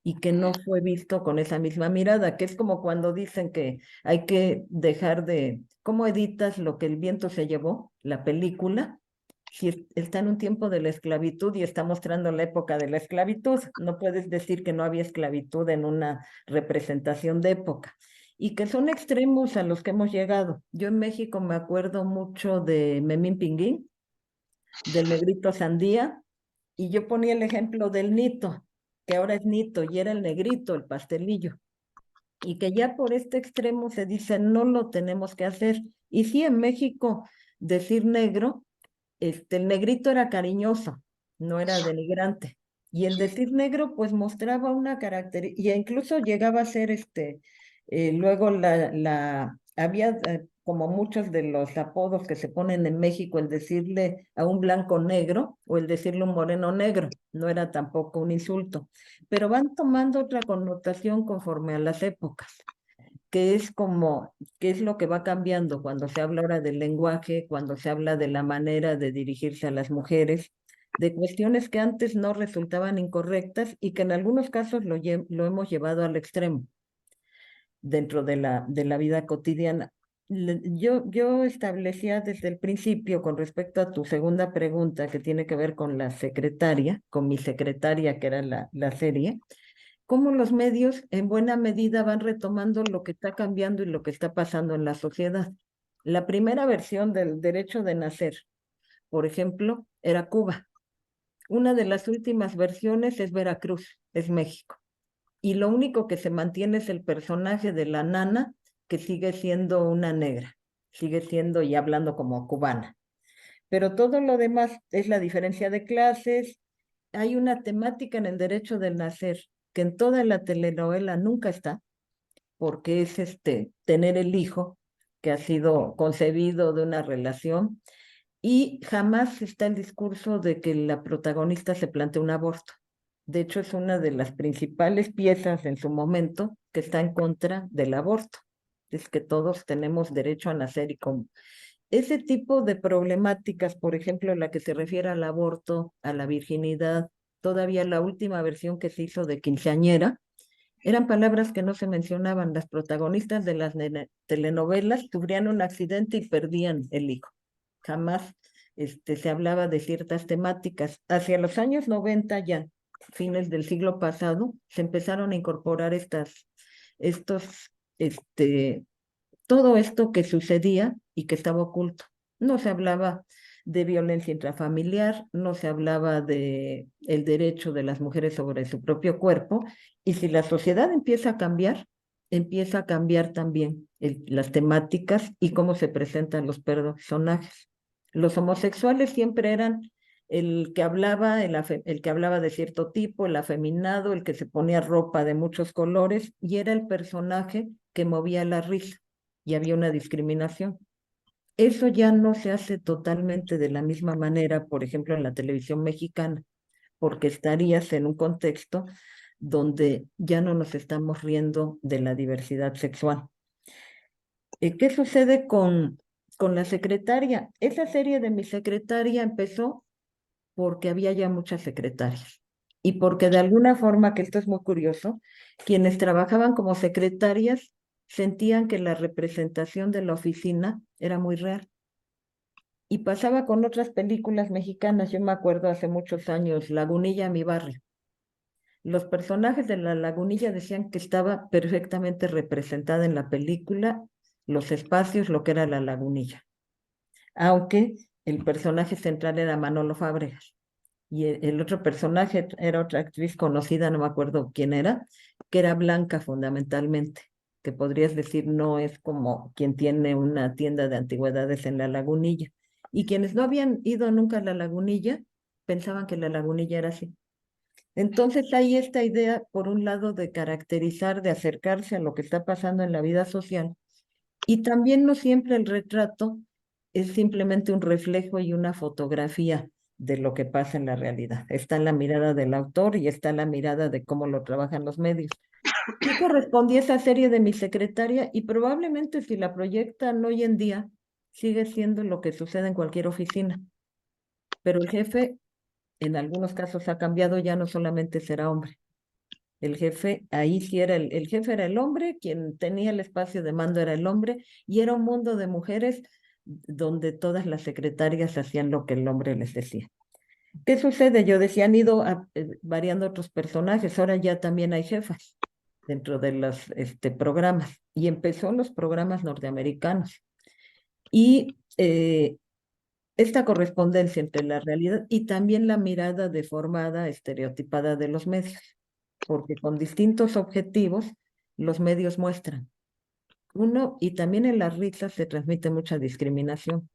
C: y que no fue visto con esa misma mirada, que es como cuando dicen que hay que dejar de, ¿cómo editas lo que el viento se llevó? La película, si está en un tiempo de la esclavitud y está mostrando la época de la esclavitud, no puedes decir que no había esclavitud en una representación de época. Y que son extremos a los que hemos llegado. Yo en México me acuerdo mucho de Memín Pinguín, del negrito Sandía, y yo ponía el ejemplo del Nito, que ahora es Nito, y era el negrito, el pastelillo, y que ya por este extremo se dice no lo tenemos que hacer. Y sí, en México decir negro, el negrito era cariñoso, no era denigrante. Y el decir negro, pues mostraba una característica, y incluso llegaba a ser luego había como muchos de los apodos que se ponen en México, el decirle a un blanco negro o el decirle a un moreno negro, no era tampoco un insulto, pero van tomando otra connotación conforme a las épocas, que es lo que va cambiando cuando se habla ahora del lenguaje, cuando se habla de la manera de dirigirse a las mujeres, de cuestiones que antes no resultaban incorrectas y que en algunos casos lo hemos llevado al extremo dentro de la vida cotidiana. Yo establecía desde el principio con respecto a tu segunda pregunta que tiene que ver con la secretaria, con mi secretaria que era la serie, cómo los medios en buena medida van retomando lo que está cambiando y lo que está pasando en la sociedad. La primera versión del derecho de nacer, por ejemplo, era Cuba. Una de las últimas versiones es Veracruz, es México. Y lo único que se mantiene es el personaje de la nana, que sigue siendo una negra, sigue siendo y hablando como cubana. Pero todo lo demás es la diferencia de clases. Hay una temática en el derecho del nacer que en toda la telenovela nunca está, porque es tener el hijo que ha sido concebido de una relación, y jamás está el discurso de que la protagonista se plantea un aborto. De hecho, es una de las principales piezas en su momento que está en contra del aborto. Es que todos tenemos derecho a nacer y como ese tipo de problemáticas, por ejemplo, la que se refiere al aborto, a la virginidad, todavía la última versión que se hizo de quinceañera, eran palabras que no se mencionaban. Las protagonistas de las telenovelas sufrían un accidente y perdían el hijo. Jamás se hablaba de ciertas temáticas. Hacia los años 90 ya, fines del siglo pasado, se empezaron a incorporar estos, todo esto que sucedía y que estaba oculto. No se hablaba de violencia intrafamiliar, no se hablaba de el derecho de las mujeres sobre su propio cuerpo, y si la sociedad empieza a cambiar también las temáticas y cómo se presentan los personajes. Los homosexuales siempre eran el que hablaba, el que hablaba de cierto tipo, el afeminado, el que se ponía ropa de muchos colores, y era el personaje que movía la risa, y había una discriminación. Eso ya no se hace totalmente de la misma manera, por ejemplo, en la televisión mexicana, porque estarías en un contexto donde ya no nos estamos riendo de la diversidad sexual. ¿Qué sucede con la secretaria? Esa serie de Mi Secretaria empezó porque había ya muchas secretarias y porque de alguna forma, que esto es muy curioso, quienes trabajaban como secretarias sentían que la representación de la oficina era muy real. Y pasaba con otras películas mexicanas. Yo me acuerdo hace muchos años, Lagunilla, mi barrio. Los personajes de la Lagunilla decían que estaba perfectamente representada en la película, los espacios, lo que era la Lagunilla. Aunque el personaje central era Manolo Fábregas. Y el otro personaje era otra actriz conocida, no me acuerdo quién era, que era blanca fundamentalmente, que podrías decir no es como quien tiene una tienda de antigüedades en la Lagunilla. Y quienes no habían ido nunca a la Lagunilla pensaban que la Lagunilla era así. Entonces hay esta idea, por un lado, de caracterizar, de acercarse a lo que está pasando en la vida social, y también no siempre el retrato es simplemente un reflejo y una fotografía de lo que pasa en la realidad. Está la mirada del autor y está la mirada de cómo lo trabajan los medios. Sí correspondía esa serie de Mi Secretaria, y probablemente si la proyectan hoy en día, sigue siendo lo que sucede en cualquier oficina, pero el jefe en algunos casos ha cambiado, ya no solamente será hombre. El jefe, ahí sí era el jefe era el hombre, quien tenía el espacio de mando era el hombre, y era un mundo de mujeres donde todas las secretarias hacían lo que el hombre les decía. ¿Qué sucede? Yo decía, han ido variando otros personajes, ahora ya también hay jefas dentro de los programas, y empezó los programas norteamericanos. Y esta correspondencia entre la realidad y también la mirada deformada, estereotipada de los medios, porque con distintos objetivos los medios muestran. Uno, y también en las risas se transmite mucha discriminación.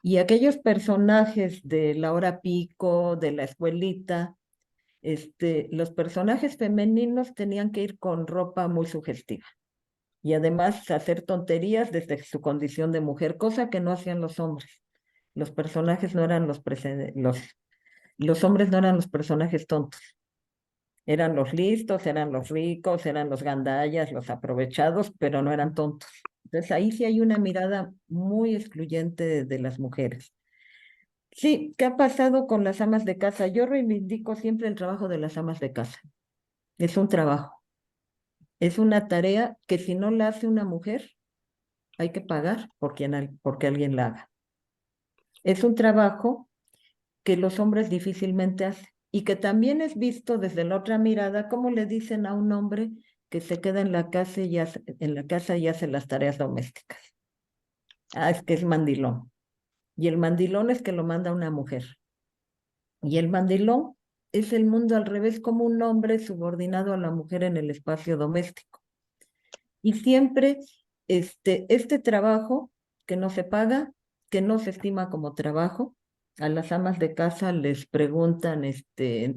C: Y aquellos personajes de la hora pico, de la escuelita, los personajes femeninos tenían que ir con ropa muy sugestiva y además hacer tonterías desde su condición de mujer, cosa que no hacían los hombres. Los personajes no eran los hombres no eran los personajes tontos. Eran los listos, eran los ricos, eran los gandallas, los aprovechados, pero no eran tontos. Entonces ahí sí hay una mirada muy excluyente de las mujeres. Sí, ¿qué ha pasado con las amas de casa? Yo reivindico siempre el trabajo de las amas de casa. Es un trabajo, es una tarea que si no la hace una mujer, hay que pagar porque alguien la haga. Es un trabajo que los hombres difícilmente hacen y que también es visto desde la otra mirada, como le dicen a un hombre que se queda en la casa y hace las tareas domésticas. Ah, es que es mandilón. Y el mandilón es que lo manda una mujer. Y el mandilón es el mundo al revés, como un hombre subordinado a la mujer en el espacio doméstico. Y siempre este trabajo que no se paga, que no se estima como trabajo, a las amas de casa les preguntan,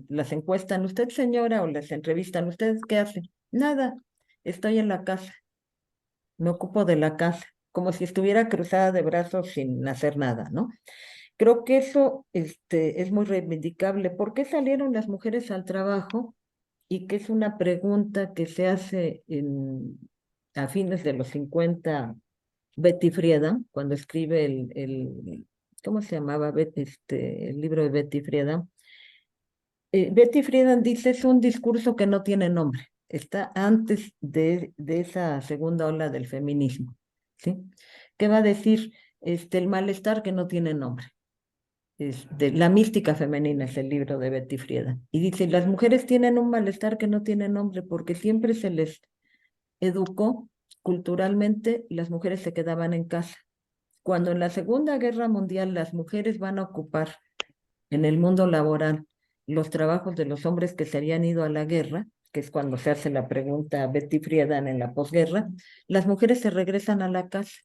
C: las encuestan, ¿usted señora? O les entrevistan, ¿ustedes qué hacen? Nada, estoy en la casa, me ocupo de la casa, como si estuviera cruzada de brazos sin hacer nada, ¿no? Creo que eso es muy reivindicable. ¿Por qué salieron las mujeres al trabajo? Y que es una pregunta que se hace a fines de los 50, Betty Friedan, cuando escribe ¿cómo se llamaba? El libro de Betty Friedan. Betty Friedan dice, es un discurso que no tiene nombre. Está antes de esa segunda ola del feminismo, ¿sí? ¿Qué va a decir? El malestar que no tiene nombre. La mística femenina es el libro de Betty Friedan. Y dice, las mujeres tienen un malestar que no tiene nombre porque siempre se les educó culturalmente, las mujeres se quedaban en casa. Cuando en la Segunda Guerra Mundial las mujeres van a ocupar en el mundo laboral los trabajos de los hombres que se habían ido a la guerra, que es cuando se hace la pregunta a Betty Friedan en la posguerra, las mujeres se regresan a la casa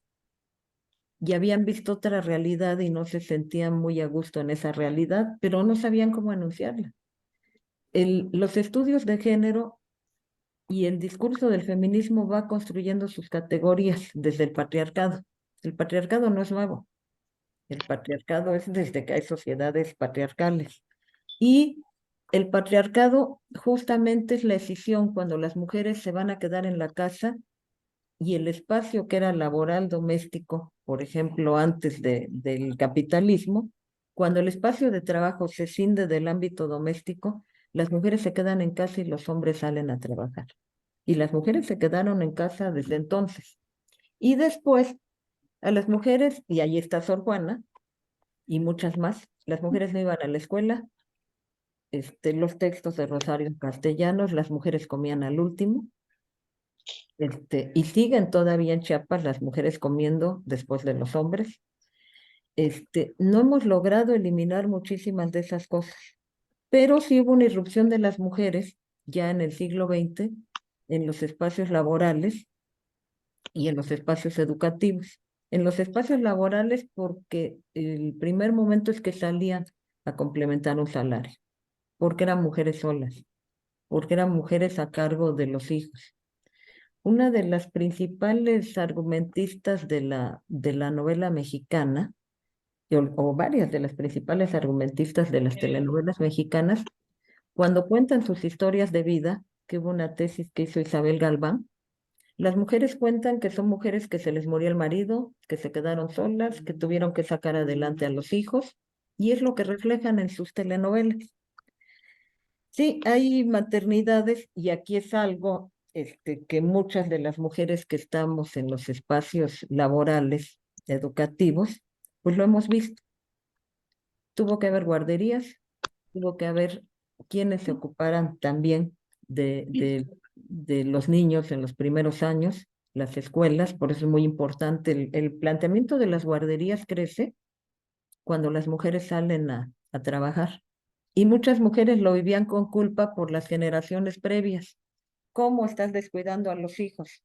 C: y habían visto otra realidad y no se sentían muy a gusto en esa realidad, pero no sabían cómo anunciarla. Los estudios de género y el discurso del feminismo va construyendo sus categorías desde el patriarcado. El patriarcado no es nuevo. El patriarcado es desde que hay sociedades patriarcales. Y el patriarcado justamente es la decisión cuando las mujeres se van a quedar en la casa y el espacio que era laboral doméstico, por ejemplo, antes del capitalismo, cuando el espacio de trabajo se escinde del ámbito doméstico, las mujeres se quedan en casa y los hombres salen a trabajar. Y las mujeres se quedaron en casa desde entonces. Y después, a las mujeres, y ahí está Sor Juana, y muchas más, las mujeres no iban a la escuela, los textos de Rosario en castellanos, las mujeres comían al último, y siguen todavía en Chiapas las mujeres comiendo después de los hombres. No hemos logrado eliminar muchísimas de esas cosas, pero sí hubo una irrupción de las mujeres ya en el siglo XX en los espacios laborales y en los espacios educativos. En los espacios laborales porque el primer momento es que salían a complementar un salario, porque eran mujeres solas, porque eran mujeres a cargo de los hijos. Una de las principales argumentistas de la novela mexicana, o varias de las principales argumentistas de las telenovelas mexicanas, cuando cuentan sus historias de vida, que hubo una tesis que hizo Isabel Galván, Las mujeres cuentan que son mujeres que se les murió el marido, que se quedaron solas, que tuvieron que sacar adelante a los hijos, y es lo que reflejan en sus telenovelas. Sí, hay maternidades y aquí es algo que muchas de las mujeres que estamos en los espacios laborales, educativos, pues lo hemos visto. Tuvo que haber guarderías, tuvo que haber quienes se ocuparan también de los niños en los primeros años, las escuelas, por eso es muy importante. El planteamiento de las guarderías crece cuando las mujeres salen a trabajar. Y muchas mujeres lo vivían con culpa por las generaciones previas. ¿Cómo estás descuidando a los hijos?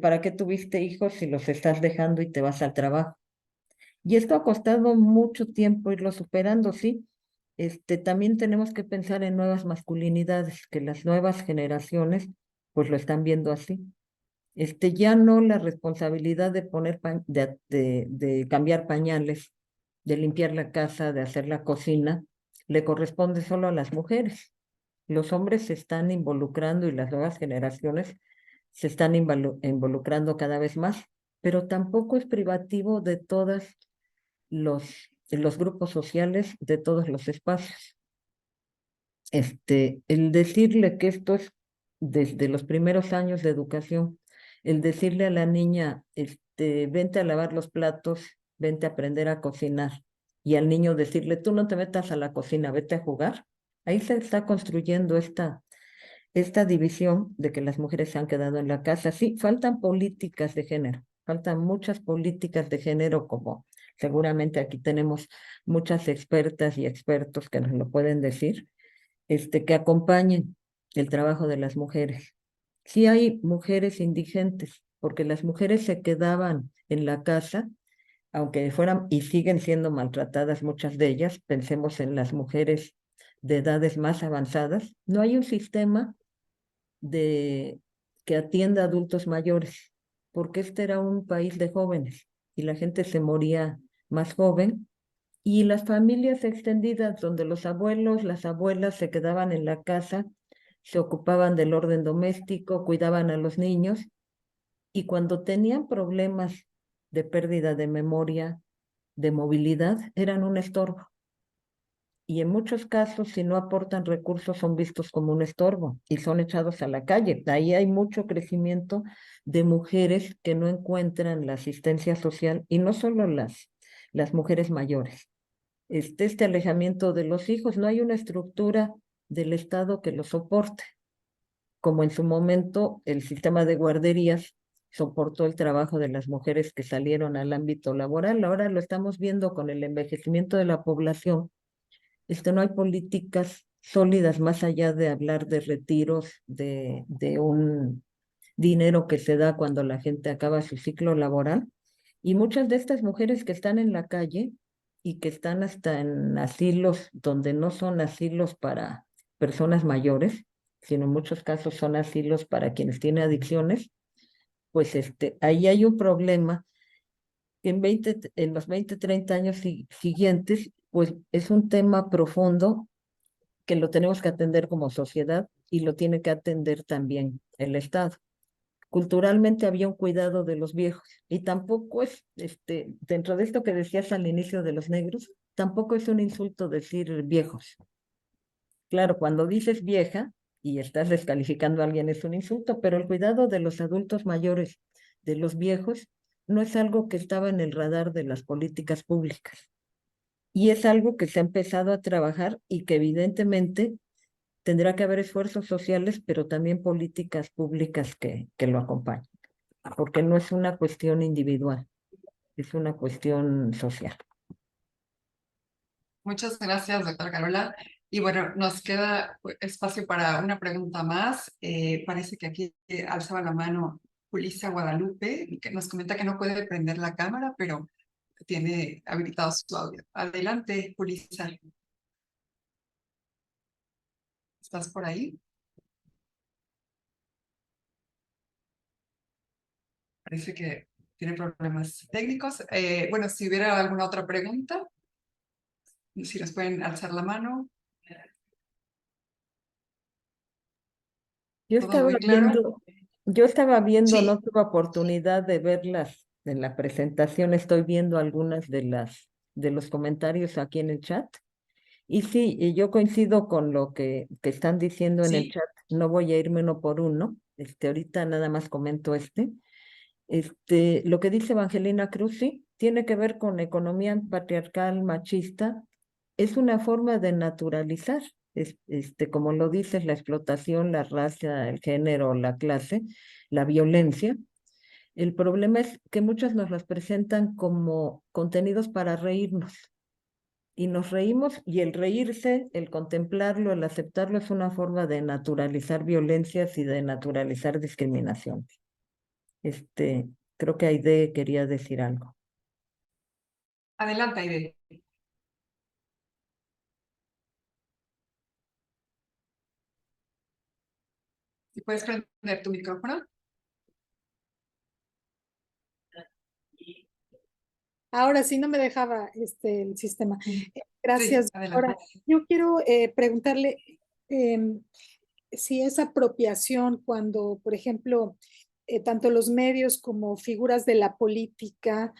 C: ¿Para qué tuviste hijos si los estás dejando y te vas al trabajo? Y esto ha costado mucho tiempo irlo superando, sí. También tenemos que pensar en nuevas masculinidades, que las nuevas generaciones pues lo están viendo así. Ya no la responsabilidad de poner de cambiar pañales, de limpiar la casa, de hacer la cocina, le corresponde solo a las mujeres. Los hombres se están involucrando y las nuevas generaciones se están involucrando cada vez más, pero tampoco es privativo de todos los grupos sociales, de todos los espacios. El decirle que esto es desde los primeros años de educación, el decirle a la niña, vente a lavar los platos, vente a aprender a cocinar, y al niño decirle, tú no te metas a la cocina, vete a jugar, ahí se está construyendo esta división de que las mujeres se han quedado en la casa. Sí, faltan políticas de género, faltan muchas políticas de género, como seguramente aquí tenemos muchas expertas y expertos que nos lo pueden decir, que acompañen el trabajo de las mujeres. Sí hay mujeres indigentes, porque las mujeres se quedaban en la casa, aunque fueran y siguen siendo maltratadas muchas de ellas. Pensemos en las mujeres de edades más avanzadas. No hay un sistema que atienda a adultos mayores, porque este era un país de jóvenes y la gente se moría más joven, y las familias extendidas donde los abuelos, las abuelas se quedaban en la casa, se ocupaban del orden doméstico, cuidaban a los niños, y cuando tenían problemas de pérdida de memoria, de movilidad, eran un estorbo. Y en muchos casos, si no aportan recursos, son vistos como un estorbo y son echados a la calle. Ahí hay mucho crecimiento de mujeres que no encuentran la asistencia social, y no solo las mujeres mayores. Este alejamiento de los hijos, no hay una estructura del Estado que lo soporte, como en su momento el sistema de guarderías soportó el trabajo de las mujeres que salieron al ámbito laboral. Ahora lo estamos viendo con el envejecimiento de la población. No hay políticas sólidas más allá de hablar de retiros, de un dinero que se da cuando la gente acaba su ciclo laboral. Y muchas de estas mujeres que están en la calle y que están hasta en asilos donde no son asilos para personas mayores, sino en muchos casos son asilos para quienes tienen adicciones, pues ahí hay un problema que en los 20, 30 años siguientes, pues es un tema profundo que lo tenemos que atender como sociedad y lo tiene que atender también el Estado. Culturalmente había un cuidado de los viejos, y tampoco es, dentro de esto que decías al inicio de los negros, tampoco es un insulto decir viejos. Claro, cuando dices vieja y estás descalificando a alguien es un insulto, pero el cuidado de los adultos mayores, de los viejos, no es algo que estaba en el radar de las políticas públicas. Y es algo que se ha empezado a trabajar y que evidentemente tendrá que haber esfuerzos sociales, pero también políticas públicas que lo acompañen, porque no es una cuestión individual, es una cuestión social.
A: Muchas gracias, doctora Carola. Y bueno, nos queda espacio para una pregunta más. Parece que aquí alzaba la mano Julissa Guadalupe, que nos comenta que no puede prender la cámara, pero tiene habilitado su audio. Adelante, Julissa. ¿Estás por ahí? Parece que tiene problemas técnicos. Bueno, si hubiera alguna otra pregunta, si nos pueden alzar la mano.
C: Yo
A: ¿Todo
C: estaba
A: muy claro?
C: viendo Yo estaba viendo, no
A: Sí,
C: tuve oportunidad de verlas en la presentación, estoy viendo algunas de los comentarios aquí en el chat. Y sí, y yo coincido con lo que están diciendo en el
A: sí.
C: chat. No voy a irme uno por uno. Ahorita nada más comento este. Lo que dice Evangelina Cruz, sí, tiene que ver con economía patriarcal, machista. Es una forma de naturalizar, como lo dices, la explotación, la raza, el género, la clase, la violencia. El problema es que muchos nos las presentan como contenidos para reírnos. Y nos reímos y el reírse, el contemplarlo, el aceptarlo es una forma de naturalizar violencias y de naturalizar discriminación. Creo que Aide quería decir algo.
A: Adelante, Aide. Si puedes prender tu micrófono.
E: Ahora sí no me dejaba el sistema.
A: Sí,
E: Gracias,
A: adelante.
E: doctora. Yo quiero preguntarle em, si es apropiación cuando, por ejemplo, tanto los medios como figuras de la política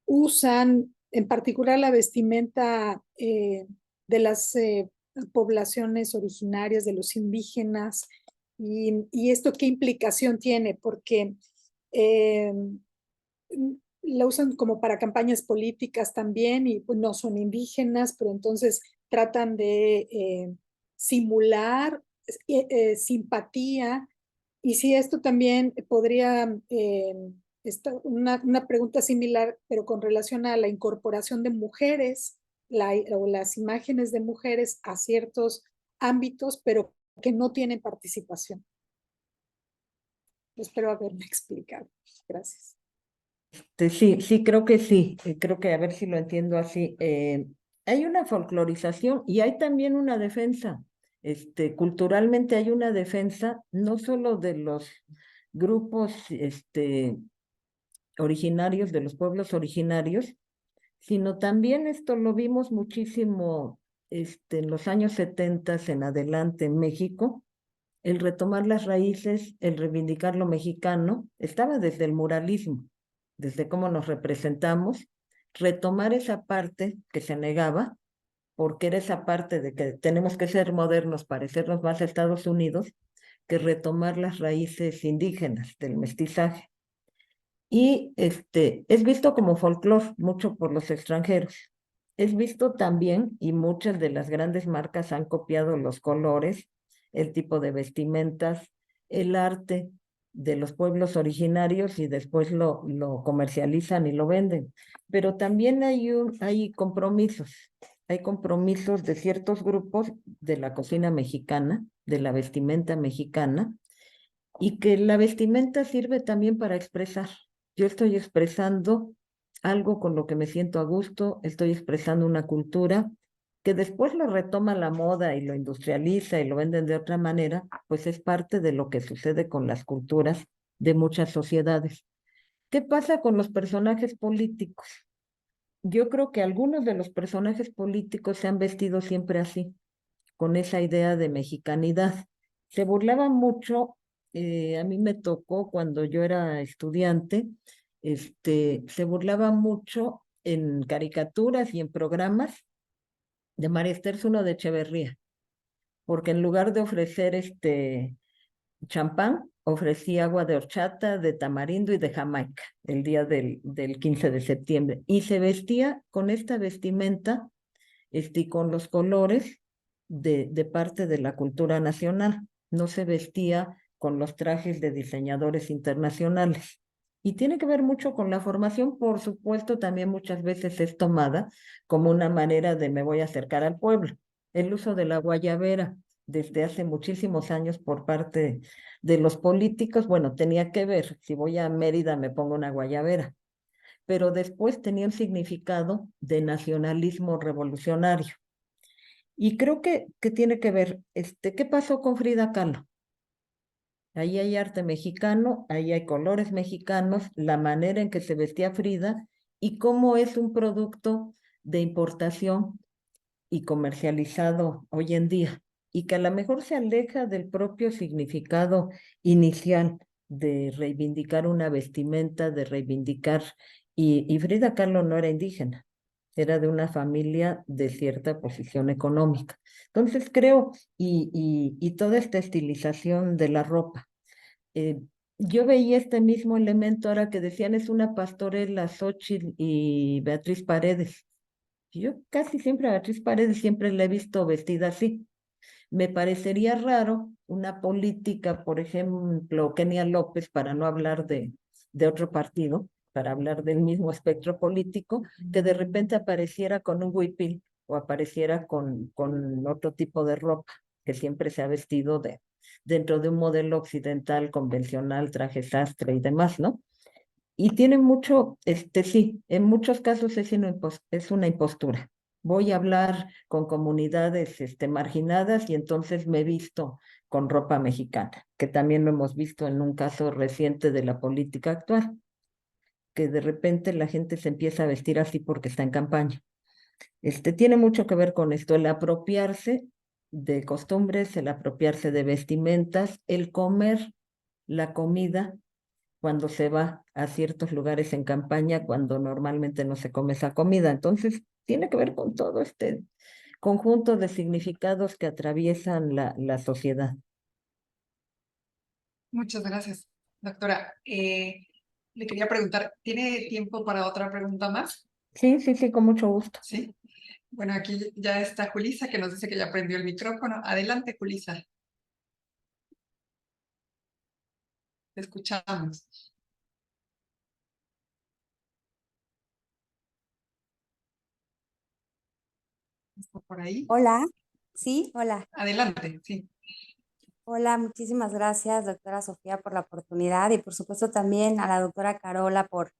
E: usan en particular la vestimenta de las poblaciones originarias, de los indígenas, y esto qué implicación tiene, porque la usan como para campañas políticas también y pues, no son indígenas, pero entonces tratan de simular simpatía. Y si esto también podría, una pregunta similar, pero con relación a la incorporación de mujeres o las imágenes de mujeres a ciertos ámbitos, pero que no tienen participación. Espero haberme explicado. Gracias.
C: Sí, sí, creo que sí. Creo que a ver si lo entiendo así. Hay una folclorización y hay también una defensa. Culturalmente hay una defensa no solo de los grupos originarios, de los pueblos originarios, sino también esto lo vimos muchísimo en los años 70 en adelante en México. El retomar las raíces, el reivindicar lo mexicano, estaba desde el muralismo, desde cómo nos representamos, retomar esa parte que se negaba, porque era esa parte de que tenemos que ser modernos, parecernos más a Estados Unidos, que retomar las raíces indígenas del mestizaje. Y es visto como folclore mucho por los extranjeros. Es visto también, y muchas de las grandes marcas han copiado los colores, el tipo de vestimentas, el arte de los pueblos originarios y después lo comercializan y lo venden. Pero también hay compromisos de ciertos grupos de la cocina mexicana, de la vestimenta mexicana, y que la vestimenta sirve también para expresar. Yo estoy expresando algo con lo que me siento a gusto, estoy expresando una cultura que después lo retoma la moda y lo industrializa y lo venden de otra manera, pues es parte de lo que sucede con las culturas de muchas sociedades. ¿Qué pasa con los personajes políticos? Yo creo que algunos de los personajes políticos se han vestido siempre así, con esa idea de mexicanidad. Se burlaban mucho, a mí me tocó cuando yo era estudiante, se burlaban mucho en caricaturas y en programas de María Esther Zuno de Echeverría, porque en lugar de ofrecer champán, ofrecía agua de horchata, de tamarindo y de Jamaica el día del 15 de septiembre. Y se vestía con esta vestimenta y con los colores de parte de la cultura nacional. No se vestía con los trajes de diseñadores internacionales. Y tiene que ver mucho con la formación, por supuesto, también muchas veces es tomada como una manera de me voy a acercar al pueblo. El uso de la guayabera desde hace muchísimos años por parte de los políticos, bueno, tenía que ver, si voy a Mérida me pongo una guayabera, pero después tenía un significado de nacionalismo revolucionario. Y creo que tiene que ver, ¿qué pasó con Frida Kahlo? Ahí hay arte mexicano, ahí hay colores mexicanos, la manera en que se vestía Frida y cómo es un producto de importación y comercializado hoy en día, y que a lo mejor se aleja del propio significado inicial de reivindicar una vestimenta, de reivindicar, y Frida Kahlo no era indígena, era de una familia de cierta posición económica. Entonces creo, y toda esta estilización de la ropa, eh, yo veía este mismo elemento ahora que decían es una pastorela, Xóchitl y Beatriz Paredes. Yo casi siempre a Beatriz Paredes siempre la he visto vestida así. Me parecería raro una política, por ejemplo, Kenia López, para no hablar de otro partido, para hablar del mismo espectro político, que de repente apareciera con un huipil o apareciera con otro tipo de ropa, que siempre se ha vestido dentro de un modelo occidental, convencional, traje sastre y demás, ¿no? Y tiene mucho, sí, en muchos casos es una impostura. Voy a hablar con comunidades marginadas y entonces me he visto con ropa mexicana, que también lo hemos visto en un caso reciente de la política actual, que de repente la gente se empieza a vestir así porque está en campaña. Tiene mucho que ver con esto, el apropiarse de costumbres, el apropiarse de vestimentas, el comer la comida cuando se va a ciertos lugares en campaña, cuando normalmente no se come esa comida. Entonces, tiene que ver con todo este conjunto de significados que atraviesan la sociedad.
A: Muchas gracias, doctora. Le quería preguntar, ¿tiene tiempo para otra pregunta más?
C: Sí, sí, sí, con mucho gusto.
A: Sí. Bueno, aquí ya está Julisa, que nos dice que ya prendió el micrófono. Adelante, Julisa. Te escuchamos. ¿Está por ahí?
F: Hola, sí, hola.
A: Adelante, sí.
F: Hola, muchísimas gracias, doctora Sofía, por la oportunidad y por supuesto también a la doctora Carola por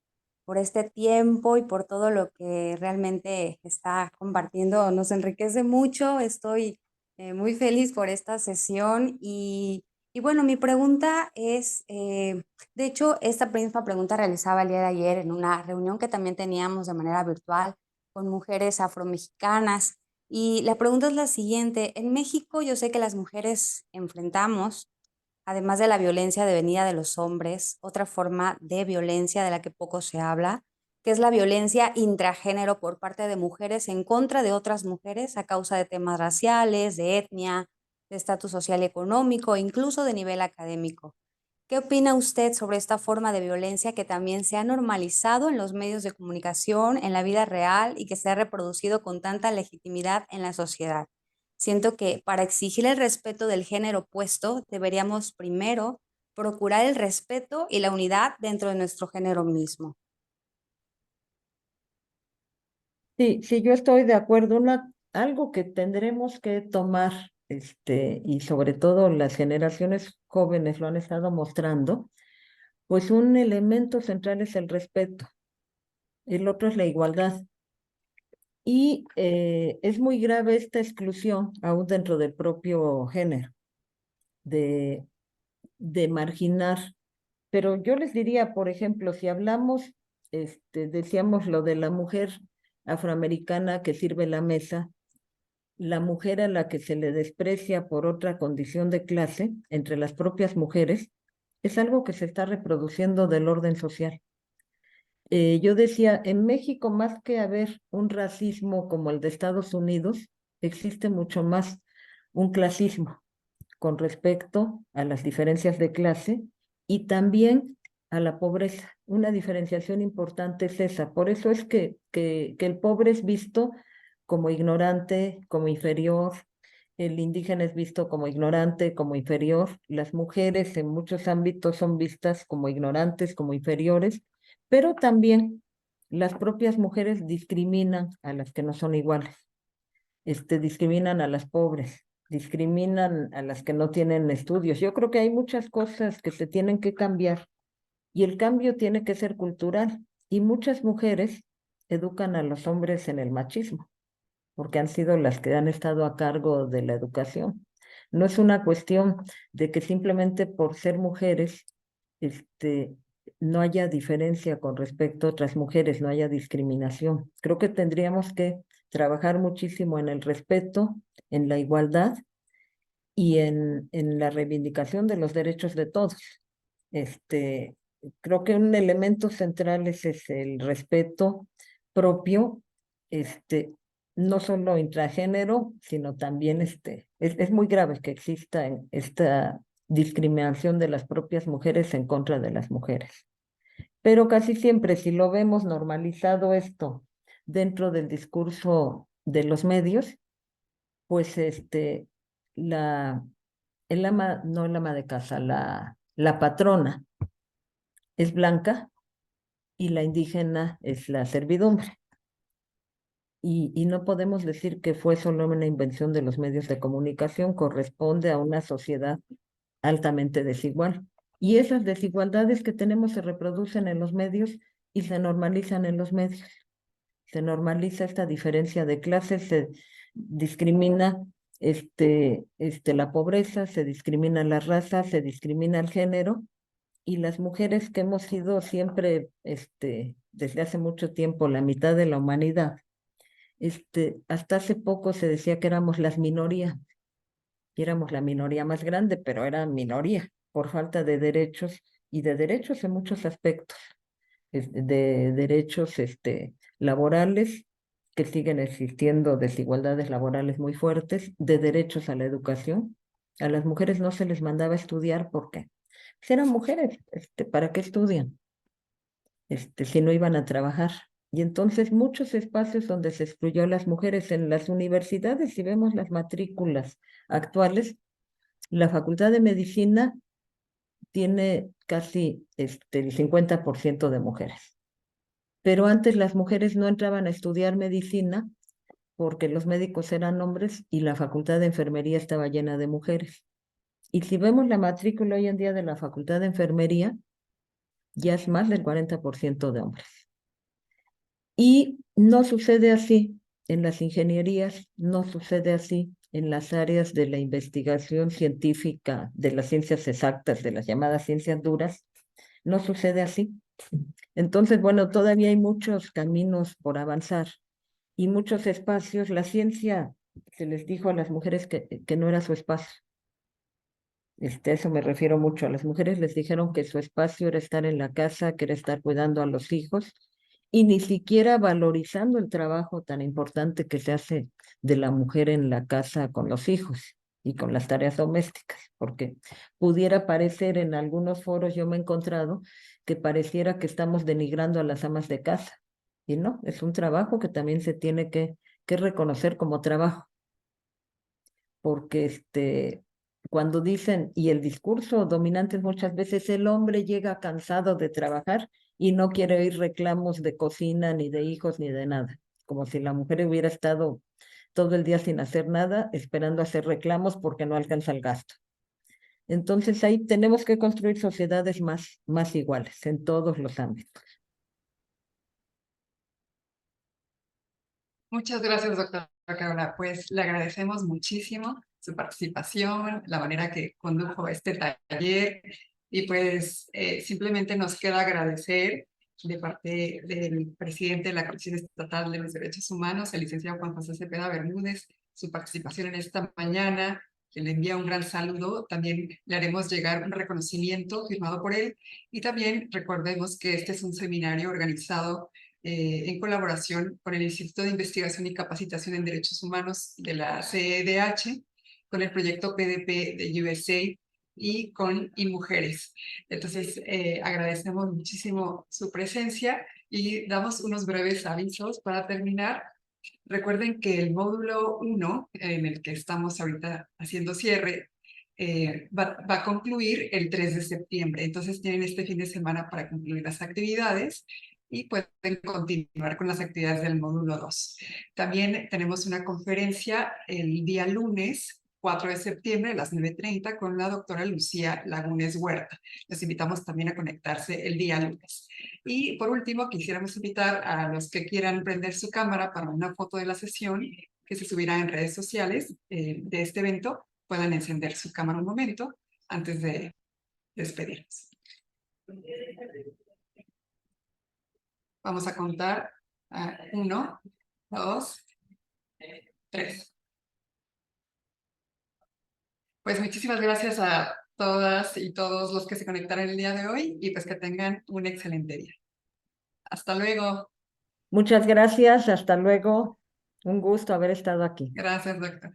F: este tiempo y por todo lo que realmente está compartiendo. Nos enriquece mucho, estoy muy feliz por esta sesión y bueno, mi pregunta es, de hecho, esta misma pregunta realizaba el día de ayer en una reunión que también teníamos de manera virtual con mujeres afromexicanas. Y la pregunta es la siguiente. En México yo sé que las mujeres enfrentamos, además de la violencia devenida de los hombres, otra forma de violencia de la que poco se habla, que es la violencia intragénero por parte de mujeres en contra de otras mujeres a causa de temas raciales, de etnia, de estatus social y económico, incluso de nivel académico. ¿Qué opina usted sobre esta forma de violencia que también se ha normalizado en los medios de comunicación, en la vida real y que se ha reproducido con tanta legitimidad en la sociedad? Siento que para exigir el respeto del género opuesto deberíamos primero procurar el respeto y la unidad dentro de nuestro género mismo.
C: Sí, sí, yo estoy de acuerdo. Algo que tendremos que tomar, y sobre todo las generaciones jóvenes lo han estado mostrando, pues un elemento central es el respeto, el otro es la igualdad. Y es muy grave esta exclusión, aún dentro del propio género, de, de marginar. Pero yo les diría, por ejemplo, si hablamos, decíamos lo de la mujer afroamericana que sirve la mesa, la mujer a la que se le desprecia por otra condición de clase entre las propias mujeres, es algo que se está reproduciendo del orden social. Yo decía, en México, más que haber un racismo como el de Estados Unidos, existe mucho más un clasismo con respecto a las diferencias de clase y también a la pobreza. Una diferenciación importante es esa. Por eso es que el pobre es visto como ignorante, como inferior, el indígena es visto como ignorante, como inferior, las mujeres en muchos ámbitos son vistas como ignorantes, como inferiores, pero también las propias mujeres discriminan a las que no son iguales, discriminan a las pobres, discriminan a las que no tienen estudios. Yo creo que hay muchas cosas que se tienen que cambiar y el cambio tiene que ser cultural y muchas mujeres educan a los hombres en el machismo porque han sido las que han estado a cargo de la educación. No es una cuestión de que simplemente por ser mujeres, no haya diferencia con respecto a otras mujeres, no haya discriminación. Creo que tendríamos que trabajar muchísimo en el respeto, en la igualdad y en la reivindicación de los derechos de todos. Creo que un elemento central es el respeto propio, no solo intragénero, sino también es muy grave que exista esta discriminación de las propias mujeres en contra de las mujeres. Pero casi siempre, si lo vemos normalizado esto dentro del discurso de los medios, pues no el ama de casa, la patrona es blanca y la indígena es la servidumbre. Y no podemos decir que fue solo una invención de los medios de comunicación, corresponde a una sociedad altamente desigual. Y esas desigualdades que tenemos se reproducen en los medios y se normalizan en los medios. Se normaliza esta diferencia de clases, se discrimina la pobreza, se discrimina la raza, se discrimina el género, y las mujeres que hemos sido siempre, desde hace mucho tiempo, la mitad de la humanidad, hasta hace poco se decía que éramos las minorías, y éramos la minoría más grande, pero era minoría por falta de derechos, y de derechos en muchos aspectos, de derechos laborales, que siguen existiendo desigualdades laborales muy fuertes, de derechos a la educación. A las mujeres no se les mandaba a estudiar porque pues eran mujeres, ¿para qué estudian? Si no iban a trabajar. Y entonces muchos espacios donde se excluyó a las mujeres en las universidades, si vemos las matrículas actuales, la Facultad de Medicina tiene casi el 50% de mujeres. Pero antes las mujeres no entraban a estudiar medicina porque los médicos eran hombres y la Facultad de Enfermería estaba llena de mujeres. Y si vemos la matrícula hoy en día de la Facultad de Enfermería, ya es más del 40% de hombres. Y no sucede así en las ingenierías, no sucede así en las áreas de la investigación científica, de las ciencias exactas, de las llamadas ciencias duras, no sucede así. Entonces, bueno, todavía hay muchos caminos por avanzar y muchos espacios. La ciencia se les dijo a las mujeres que no era su espacio. A eso me refiero mucho. A las mujeres les dijeron que su espacio era estar en la casa, que era estar cuidando a los hijos y ni siquiera valorizando el trabajo tan importante que se hace de la mujer en la casa con los hijos y con las tareas domésticas, porque pudiera parecer en algunos foros, yo me he encontrado que pareciera que estamos denigrando a las amas de casa. Y no, es un trabajo que también se tiene que reconocer como trabajo. Porque cuando dicen, y el discurso dominante es muchas veces, el hombre llega cansado de trabajar y no quiere oír reclamos de cocina, ni de hijos, ni de nada. Como si la mujer hubiera estado todo el día sin hacer nada, esperando hacer reclamos porque no alcanza el gasto. Entonces ahí tenemos que construir sociedades más iguales en todos los ámbitos.
A: Muchas gracias, doctora Carola. Pues le agradecemos muchísimo su participación, la manera que condujo este taller y pues simplemente nos queda agradecer de parte del presidente de la Comisión Estatal de los Derechos Humanos, el licenciado Juan José Cepeda Bermúdez, su participación en esta mañana, que le envía un gran saludo. También le haremos llegar un reconocimiento firmado por él y también recordemos que este es un seminario organizado en colaboración con el Instituto de Investigación y Capacitación en Derechos Humanos de la CEDH, con el proyecto PDP de USA y con IMujeres. Entonces, agradecemos muchísimo su presencia y damos unos breves avisos para terminar. Recuerden que el módulo 1, en el que estamos ahorita haciendo cierre, va a concluir el 3 de septiembre. Entonces tienen este fin de semana para concluir las actividades y pueden continuar con las actividades del módulo 2. También tenemos una conferencia el día lunes 4 de septiembre a las 9:30 con la doctora Lucía Lagunes Huerta. Los invitamos también a conectarse el día lunes. Y por último, quisiéramos invitar a los que quieran prender su cámara para una foto de la sesión que se subirá en redes sociales de este evento, puedan encender su cámara un momento antes de despedirnos. Vamos a contar 1, 2, 3. Pues muchísimas gracias a todas y todos los que se conectaron el día de hoy y pues que tengan un excelente día. Hasta luego.
C: Muchas gracias, hasta luego. Un gusto haber estado aquí.
A: Gracias, doctor.